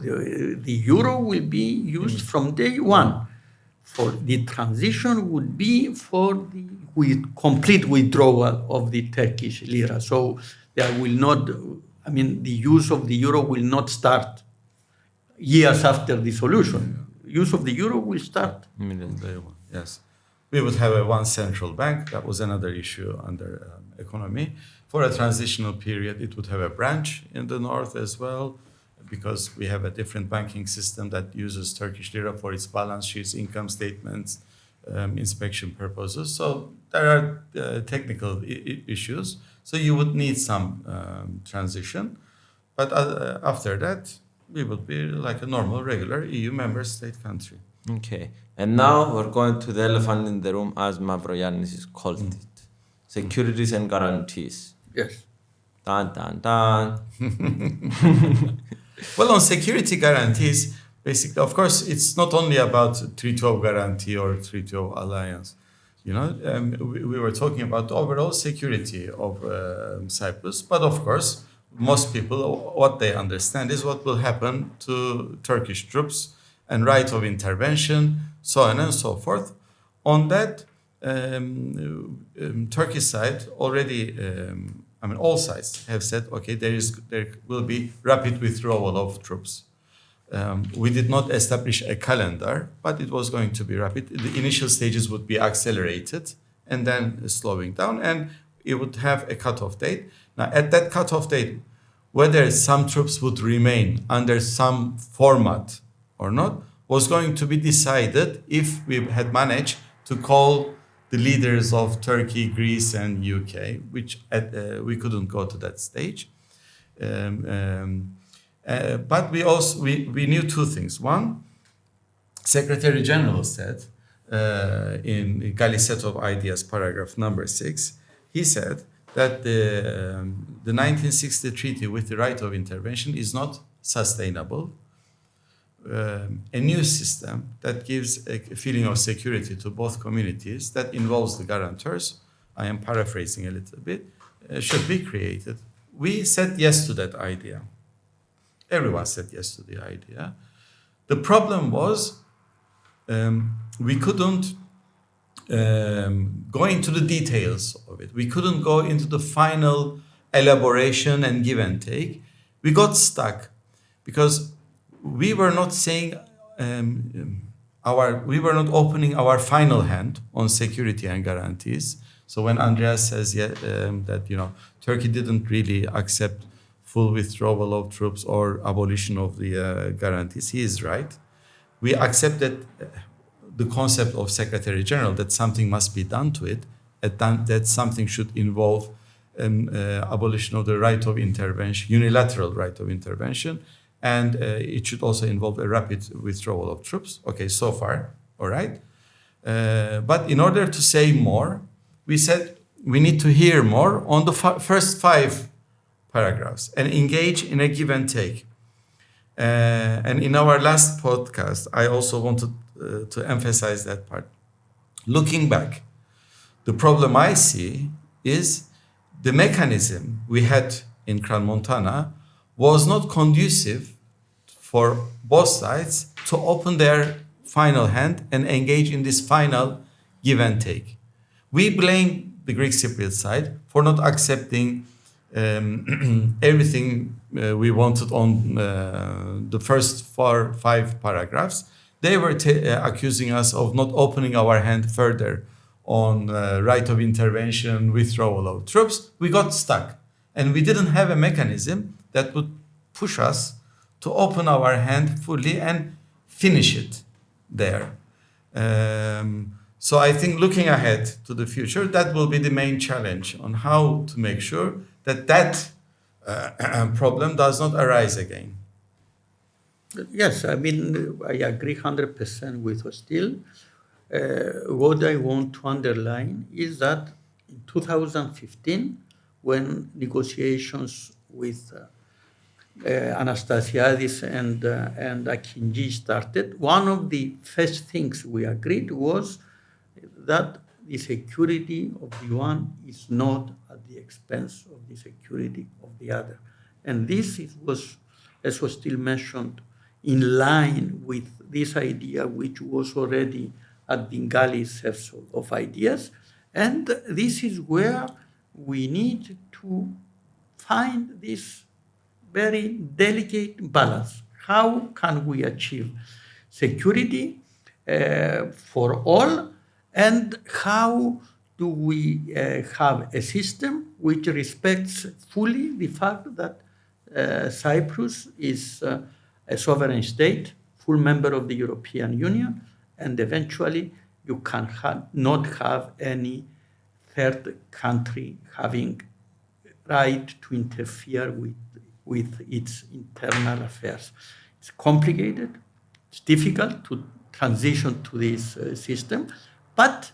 The euro will be used from day one. For the transition would be for the complete withdrawal of the Turkish lira. So there will not, the use of the euro will not start years after the solution. Use of the euro will start. Yes. We would have one central bank. That was another issue under economy. For a transitional period, it would have a branch in the north as well. because we have a different banking system that uses Turkish lira for its balance sheets, income statements, inspection purposes. So there are technical issues. So you would need some transition. But after that, we would be like a normal, regular EU member state country. Okay. And now we're going to the elephant in the room, as Mavroyiannis is called it. Securities and guarantees. Yes. Dun, dun, dun. Well, on security guarantees, basically, of course, it's not only about Treaty of Guarantee or Treaty of Alliance. You know, we were talking about the overall security of Cyprus, but of course, most people, what they understand is what will happen to Turkish troops and right of intervention, so on and so forth. On that, Turkish side already, all sides have said, okay, there will be rapid withdrawal of troops. We did not establish a calendar, but it was going to be rapid. The initial stages would be accelerated and then slowing down, and it would have a cutoff date. Now, at that cutoff date, whether some troops would remain under some format or not was going to be decided if we had managed to call the leaders of Turkey, Greece, and UK, which we couldn't go to that stage. But we knew two things. One, Secretary General said in Gali Set of Ideas, paragraph number 6, he said that the 1960 treaty with the right of intervention is not sustainable. A new system that gives a feeling of security to both communities that involves the guarantors, I am paraphrasing a little bit, should be created. We said yes to that idea. Everyone said yes to the idea. The problem was we couldn't go into the details of it. We couldn't go into the final elaboration and give and take. We got stuck because we were not saying we were not opening our final hand on security and guarantees. So when Andreas says that Turkey didn't really accept full withdrawal of troops or abolition of the guarantees, he is right. We accepted the concept of Secretary General that something must be done to it, that something should involve abolition of the right of intervention, unilateral right of intervention, and it should also involve a rapid withdrawal of troops. Okay, so far, all right. But in order to say more, we said we need to hear more on the first 5 paragraphs and engage in a give and take. And in our last podcast, I also wanted to emphasize that part. Looking back, the problem I see is the mechanism we had in Crans-Montana was not conducive for both sides to open their final hand and engage in this final give and take. We blame the Greek Cypriot side for not accepting everything we wanted on the first 5 paragraphs. They were accusing us of not opening our hand further on right of intervention, withdrawal of troops. We got stuck, and we didn't have a mechanism that would push us to open our hand fully and finish it there. So I think looking ahead to the future, that will be the main challenge on how to make sure that problem does not arise again. Yes, I agree 100% with Özdil. What I want to underline is that in 2015, when negotiations with Anastasiadis and Akinci started, one of the first things we agreed was that the security of the one is not at the expense of the security of the other. And this was, as was still mentioned, in line with this idea, which was already at Bengali's set of ideas. And this is where we need to find this very delicate balance. How can we achieve security for all, and how do we have a system which respects fully the fact that Cyprus is a sovereign state, full member of the European Union, and eventually you can not have any third country having right to interfere with its internal affairs. It's complicated, it's difficult to transition to this system, but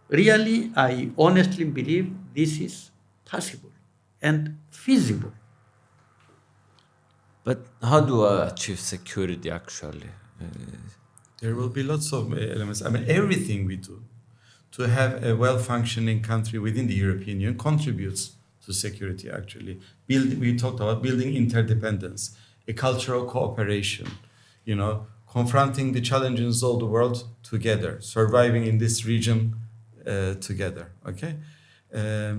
really I honestly believe this is possible and feasible. But how do I achieve security actually? There will be lots of elements. I mean, everything we do to have a well-functioning country within the European Union contributes to security, actually. We talked about building interdependence, a cultural cooperation, confronting the challenges of the world together, surviving in this region together, okay?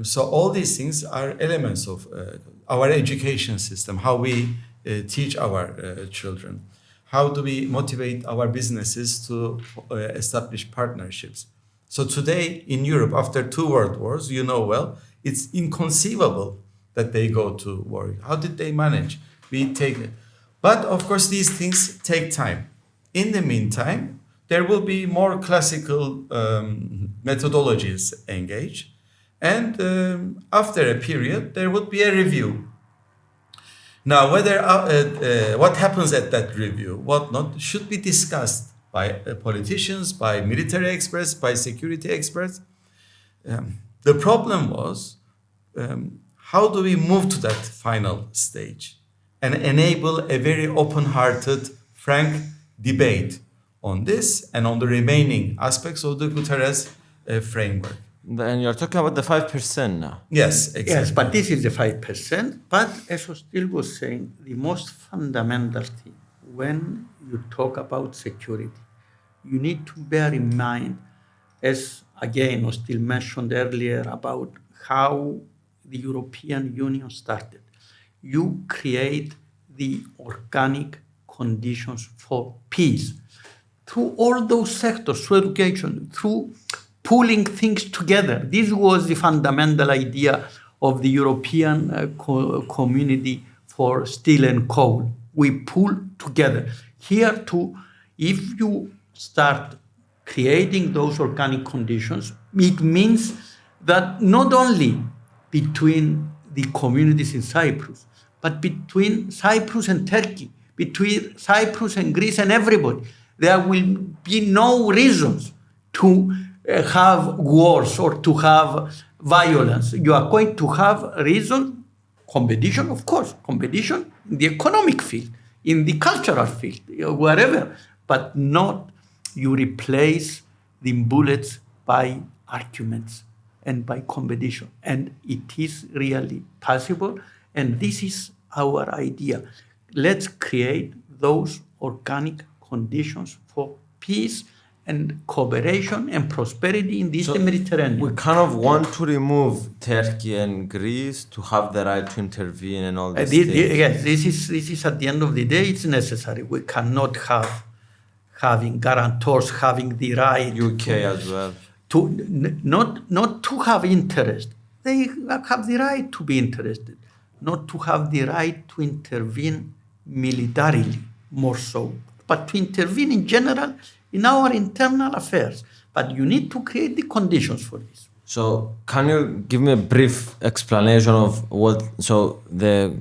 So all these things are elements of our education system, how we teach our children. How do we motivate our businesses to establish partnerships? So today in Europe, after 2 world wars, well, it's inconceivable that they go to war. How did they manage? But of course, these things take time. In the meantime, there will be more classical methodologies engaged. And after a period, there would be a review. Now, whether what happens at that review, whatnot, should be discussed by politicians, by military experts, by security experts. The problem was, how do we move to that final stage and enable a very open-hearted, frank debate on this and on the remaining aspects of the Guterres framework? And you're talking about the 5% now. Yes, exactly. Yes, but this is the 5%. But as Özdil was saying, the most fundamental thing when you talk about security, you need to bear in mind, as again Özdil mentioned earlier, about how the European Union started. You create the organic conditions for peace through all those sectors, through education, through pulling things together. This was the fundamental idea of the European community for steel and coal. We pull together. Here too, if you start creating those organic conditions, it means that not only between the communities in Cyprus, but between Cyprus and Turkey, between Cyprus and Greece and everybody, there will be no reasons to have wars or to have violence. You are going to have reason, competition, of course, competition in the economic field, in the cultural field, wherever, but not you replace the bullets by arguments and by competition. And it is really possible, and this is our idea. Let's create those organic conditions for peace and cooperation and prosperity in this Mediterranean. We kind of want to remove Turkey and Greece to have the right to intervene and all this. Yes, this is at the end of the day, it's necessary. We cannot have having guarantors having the right. UK as well. Not to have interest. They have the right to be interested, not to have the right to intervene militarily, more so, but to intervene in general in our internal affairs. But you need to create the conditions for this. So can you give me a brief explanation of what, so the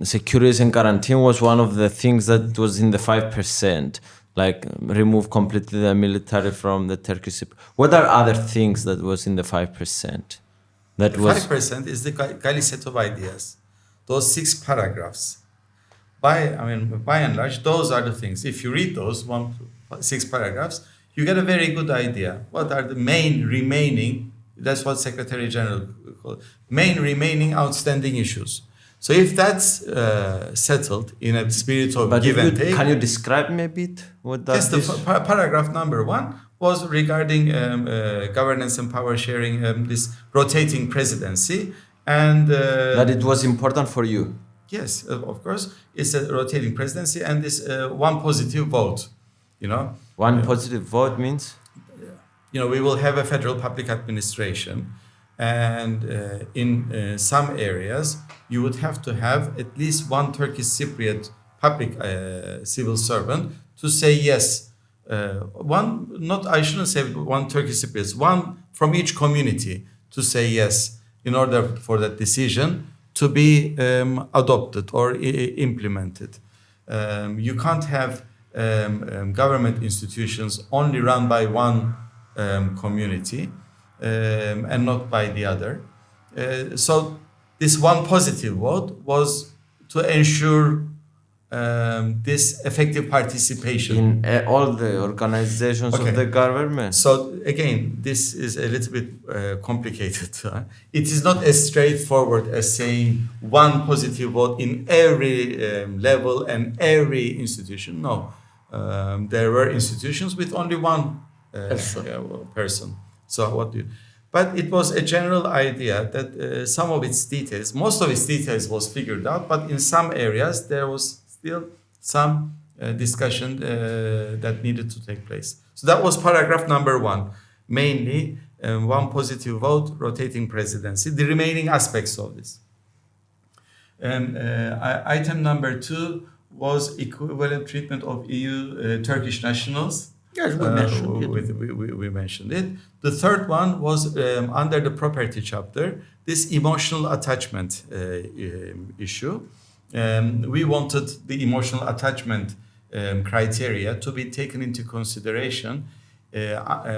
security and guarantee was one of the things that was in the 5%, like remove completely the military from the Turkish. What are other things that was in the 5%? That was 5% is the Gali set of ideas. Those 6 paragraphs. By and large, those are the things. If you read those 6 paragraphs, you get a very good idea. What are the main remaining, that's what Secretary General called, main remaining outstanding issues. So if that's settled in a spirit of give and take. Can you describe me a bit what that is? Yes, the paragraph number 1 was regarding governance and power sharing, this rotating presidency. And that it was important for you. Yes, of course. It's a rotating presidency and this one positive vote. One positive vote means? We will have a federal public administration. And in some areas, you would have to have at least one Turkish Cypriot public civil servant to say yes. I shouldn't say one Turkish Cypriot, one from each community to say yes in order for that decision to be adopted or implemented. You can't have government institutions only run by one community and not by the other. So this one positive vote was to ensure this effective participation in all the organizations Okay. of the government. So again, this is a little bit complicated. It is not as straightforward as saying one positive vote in every level and every institution. No, there were institutions with only one person. So what do you? But it was a general idea that some of its details, most of its details was figured out, but in some areas there was still some discussion that needed to take place. So that was paragraph number 1, mainly one positive vote, rotating presidency, the remaining aspects of this. Item number 2 was equivalent treatment of EU Turkish nationals. Yes, we mentioned it. We mentioned it. The third one was under the property chapter, this emotional attachment issue. We wanted the emotional attachment criteria to be taken into consideration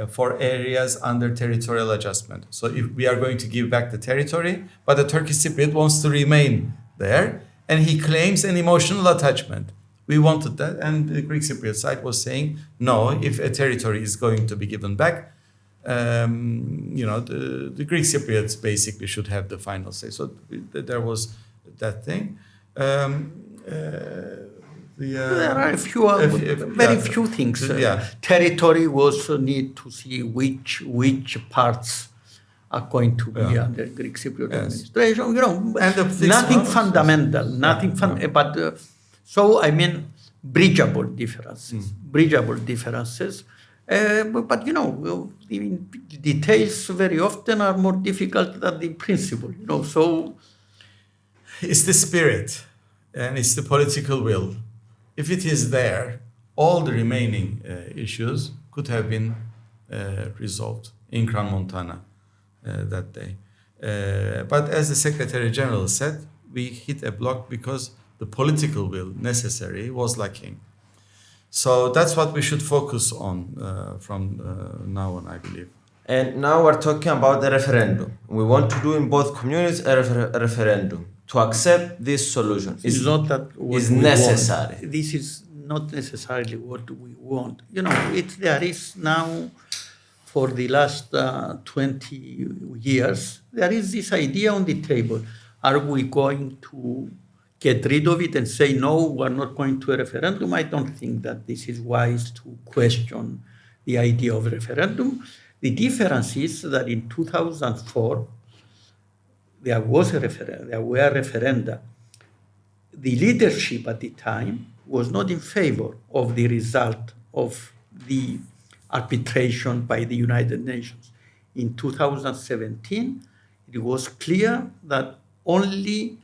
for areas under territorial adjustment. So if we are going to give back the territory, but the Turkish Cypriot wants to remain there, and he claims an emotional attachment. We wanted that, and the Greek Cypriot side was saying, no, if a territory is going to be given back, the Greek Cypriots basically should have the final say. So there was that thing. There are very few things. Territory will also need to see which parts are going to be under Greek Cypriot administration. And nothing fundamental, but so I mean bridgeable differences. But the details very often are more difficult than the principle. So it's the spirit and it's the political will. If it is there, all the remaining issues could have been resolved in Crans-Montana that day. But as the Secretary General said, we hit a block because the political will necessary was lacking. So that's what we should focus on from now on, I believe. And now we're talking about the referendum. We want to do in both communities a referendum to accept this solution. It's not that is necessary. This is not necessarily what we want. There is now, for the last 20 years, there is this idea on the table. Are we going to get rid of it and say, no, we're not going to a referendum? I don't think that this is wise to question the idea of referendum. The difference is that in 2004, there were referenda. The leadership at the time was not in favor of the result of the arbitration by the United Nations. In 2017, it was clear that only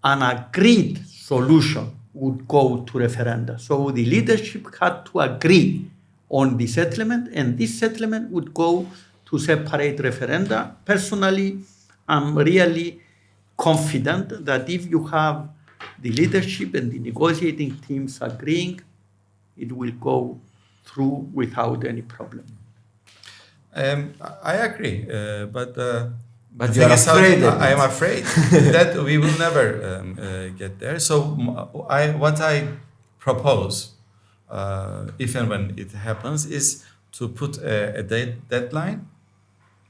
an agreed solution would go to referenda. So the leadership had to agree on the settlement, and this settlement would go to separate referenda. Personally, I'm really confident that if you have the leadership and the negotiating teams agreeing, it will go through without any problem. I agree, but you're afraid I am afraid that we will never get there. So what I propose, if and when it happens, is to put a deadline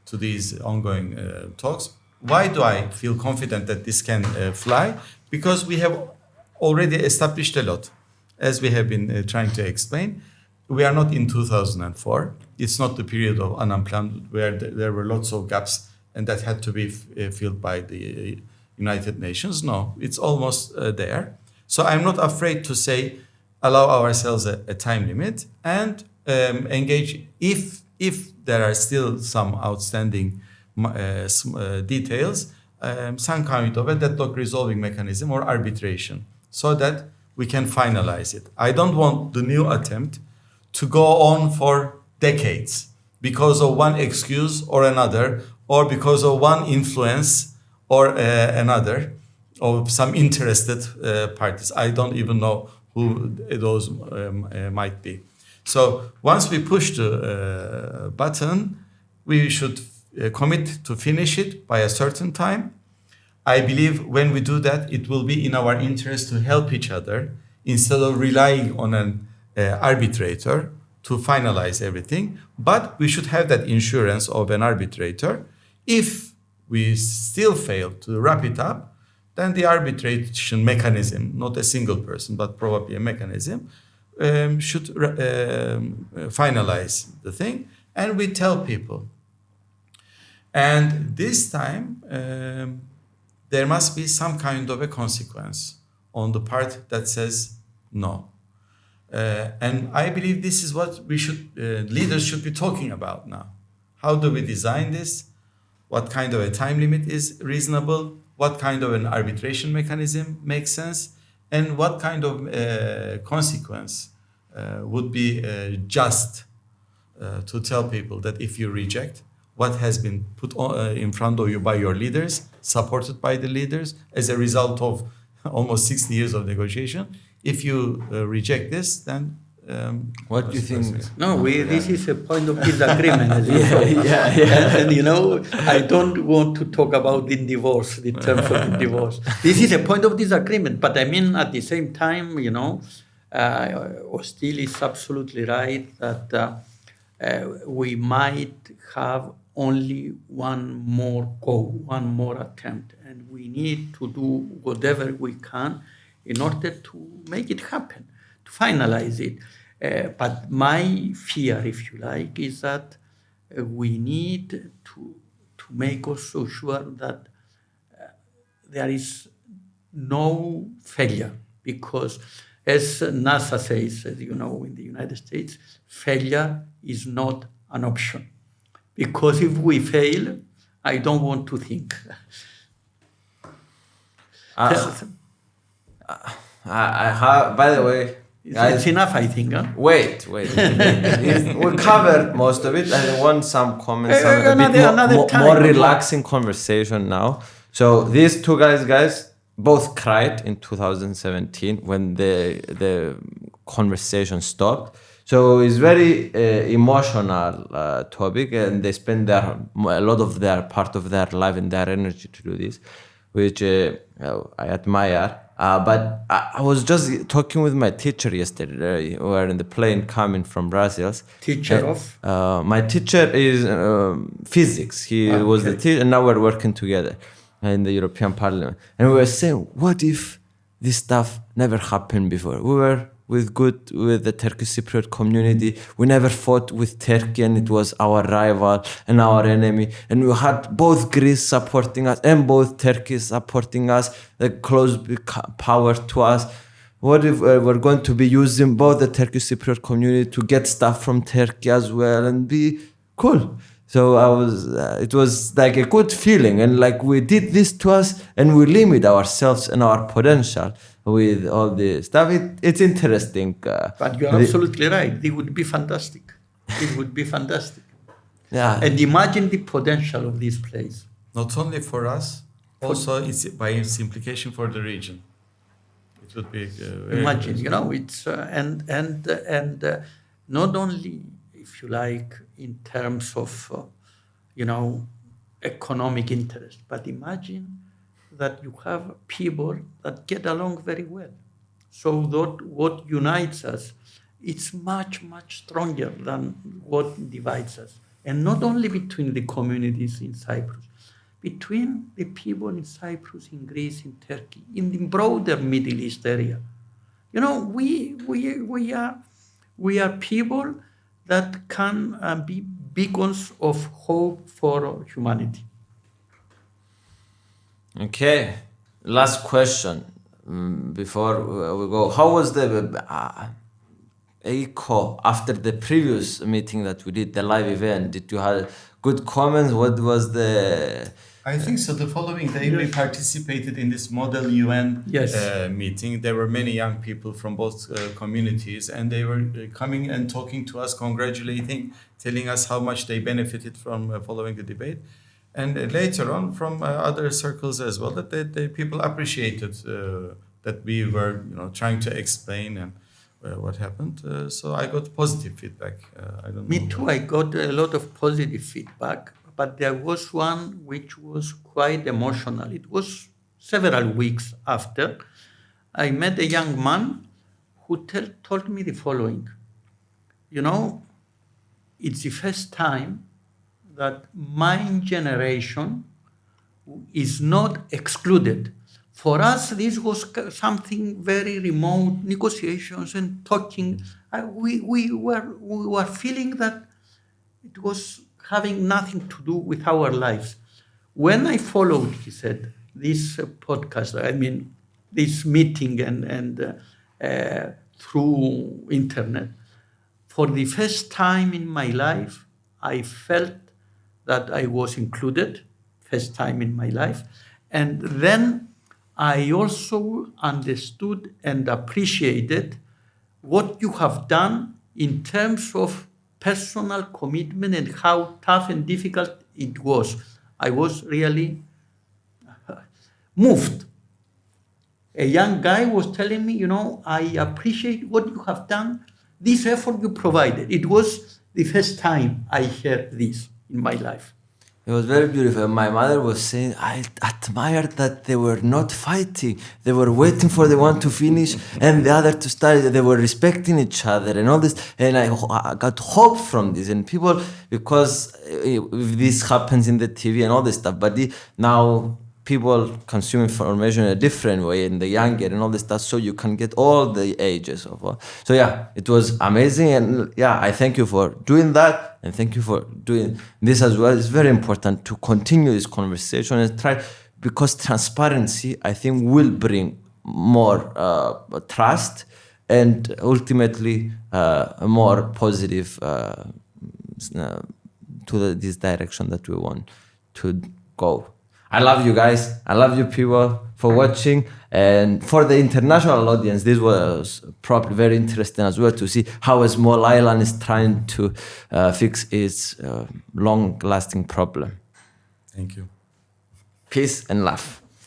to these ongoing talks. Why do I feel confident that this can fly? Because we have already established a lot, as we have been trying to explain. We are not in 2004. It's not the period of unemployment where there were lots of gaps and that had to be filled by the United Nations. No, it's almost there. So I'm not afraid to say, allow ourselves a time limit and engage if there are still some outstanding details, some kind of a deadlock resolving mechanism or arbitration, so that we can finalize it. I don't want the new attempt to go on for decades because of one excuse or another, or because of one influence or another, or some interested parties. I don't even know who those might be. So once we push the button, we should commit to finish it by a certain time. I believe when we do that, it will be in our interest to help each other instead of relying on an arbitrator to finalize everything. But we should have that insurance of an arbitrator. If we still fail to wrap it up, then the arbitration mechanism, not a single person, but probably a mechanism, should finalize the thing. And we tell people. And this time, there must be some kind of a consequence on the part that says no. And I believe this is what we should, leaders should be talking about now. How do we design this? What kind of a time limit is reasonable? What kind of an arbitration mechanism makes sense? And what kind of consequence would be just to tell people that if you reject what has been put in front of you by your leaders, supported by the leaders, as a result of almost 60 years of negotiation, if you reject this, then what do you think? No, this is a point of disagreement, as you know. And you know, I don't want to talk about the divorce, the terms of the divorce. This is a point of disagreement, but I mean, at the same time, you know, Özdil is absolutely right that we might have only one more go, one more attempt, and we need to do whatever we can in order to make it happen, to finalize it. But my fear, if you like, is that we need to make also sure that there is no failure, because as NASA says, as you know, in the United States, failure is not an option. Because if we fail, I don't want to think. I have, by the way, it's enough, I think. Huh? Wait. We covered most of it. I want some comments, more relaxing conversation now. So these two guys both cried in 2017 when the conversation stopped. So it's very emotional topic, and they spend a lot of their part of their life and their energy to do this, which I admire. But I was just talking with my teacher yesterday. We were in the plane coming from Brussels. Teacher of? My teacher is physics. He was the teacher, and now we're working together in the European Parliament. And we were saying, what if this stuff never happened before? We were with the Turkish Cypriot community. We never fought with Turkey, and it was our rival and our enemy. And we had both Greece supporting us and both Turkey supporting us, the close power to us. What if we're going to be using both the Turkish Cypriot community to get stuff from Turkey as well and be cool? So it was like a good feeling, and like we did this to us, and we limit ourselves and our potential with all this stuff. It's interesting. But you're absolutely right. It would be fantastic. It would be fantastic. Yeah. And imagine the potential of this place. Not only for us, also it's by its implication for the region. It would be very imagine, you know, it's and not only, if you like, in terms of you know, economic interest, but imagine that you have people that get along very well. So that what unites us, it's much, much stronger than what divides us. And not only between the communities in Cyprus, between the people in Cyprus, in Greece, in Turkey, in the broader Middle East area. You know, we are people that can be beacons of hope for humanity. Okay, last question before we go. How was the echo after the previous meeting that we did, the live event? Did you have good comments? What was the... I think so. The following day, we participated in this Model UN meeting. There were many young people from both communities, and they were coming and talking to us, congratulating, telling us how much they benefited from following the debate. And later on, from other circles as well, that the people appreciated that we were, trying to explain and what happened. So I got positive feedback. I don't know. Me too. I got a lot of positive feedback. But there was one which was quite emotional. It was several weeks after. I met a young man who told me the following. It's the first time that my generation is not excluded. For us, this was something very remote, negotiations and talking. We were feeling that it was having nothing to do with our lives. When I followed, he said, this podcast, this meeting and through internet, for the first time in my life, I felt that I was included, first time in my life. And then I also understood and appreciated what you have done in terms of personal commitment and how tough and difficult it was. I was really moved. A young guy was telling me, I appreciate what you have done, this effort you provided. It was the first time I heard this in my life. It was very beautiful. My mother was saying, I admired that they were not fighting. They were waiting for the one to finish and the other to start. They were respecting each other and all this. And I got hope from this. And people, because this happens in the TV and all this stuff, but now people consume information in a different way, and the younger and all this stuff, so you can get all the ages of all. So yeah, it was amazing, and yeah, I thank you for doing that, and thank you for doing this as well. It's very important to continue this conversation and try, because transparency, I think, will bring more trust and ultimately more positive to this direction that we want to go. I love you guys. I love you people for watching. And for the international audience, this was probably very interesting as well to see how a small island is trying to fix its long-lasting problem. Thank you. Peace and love.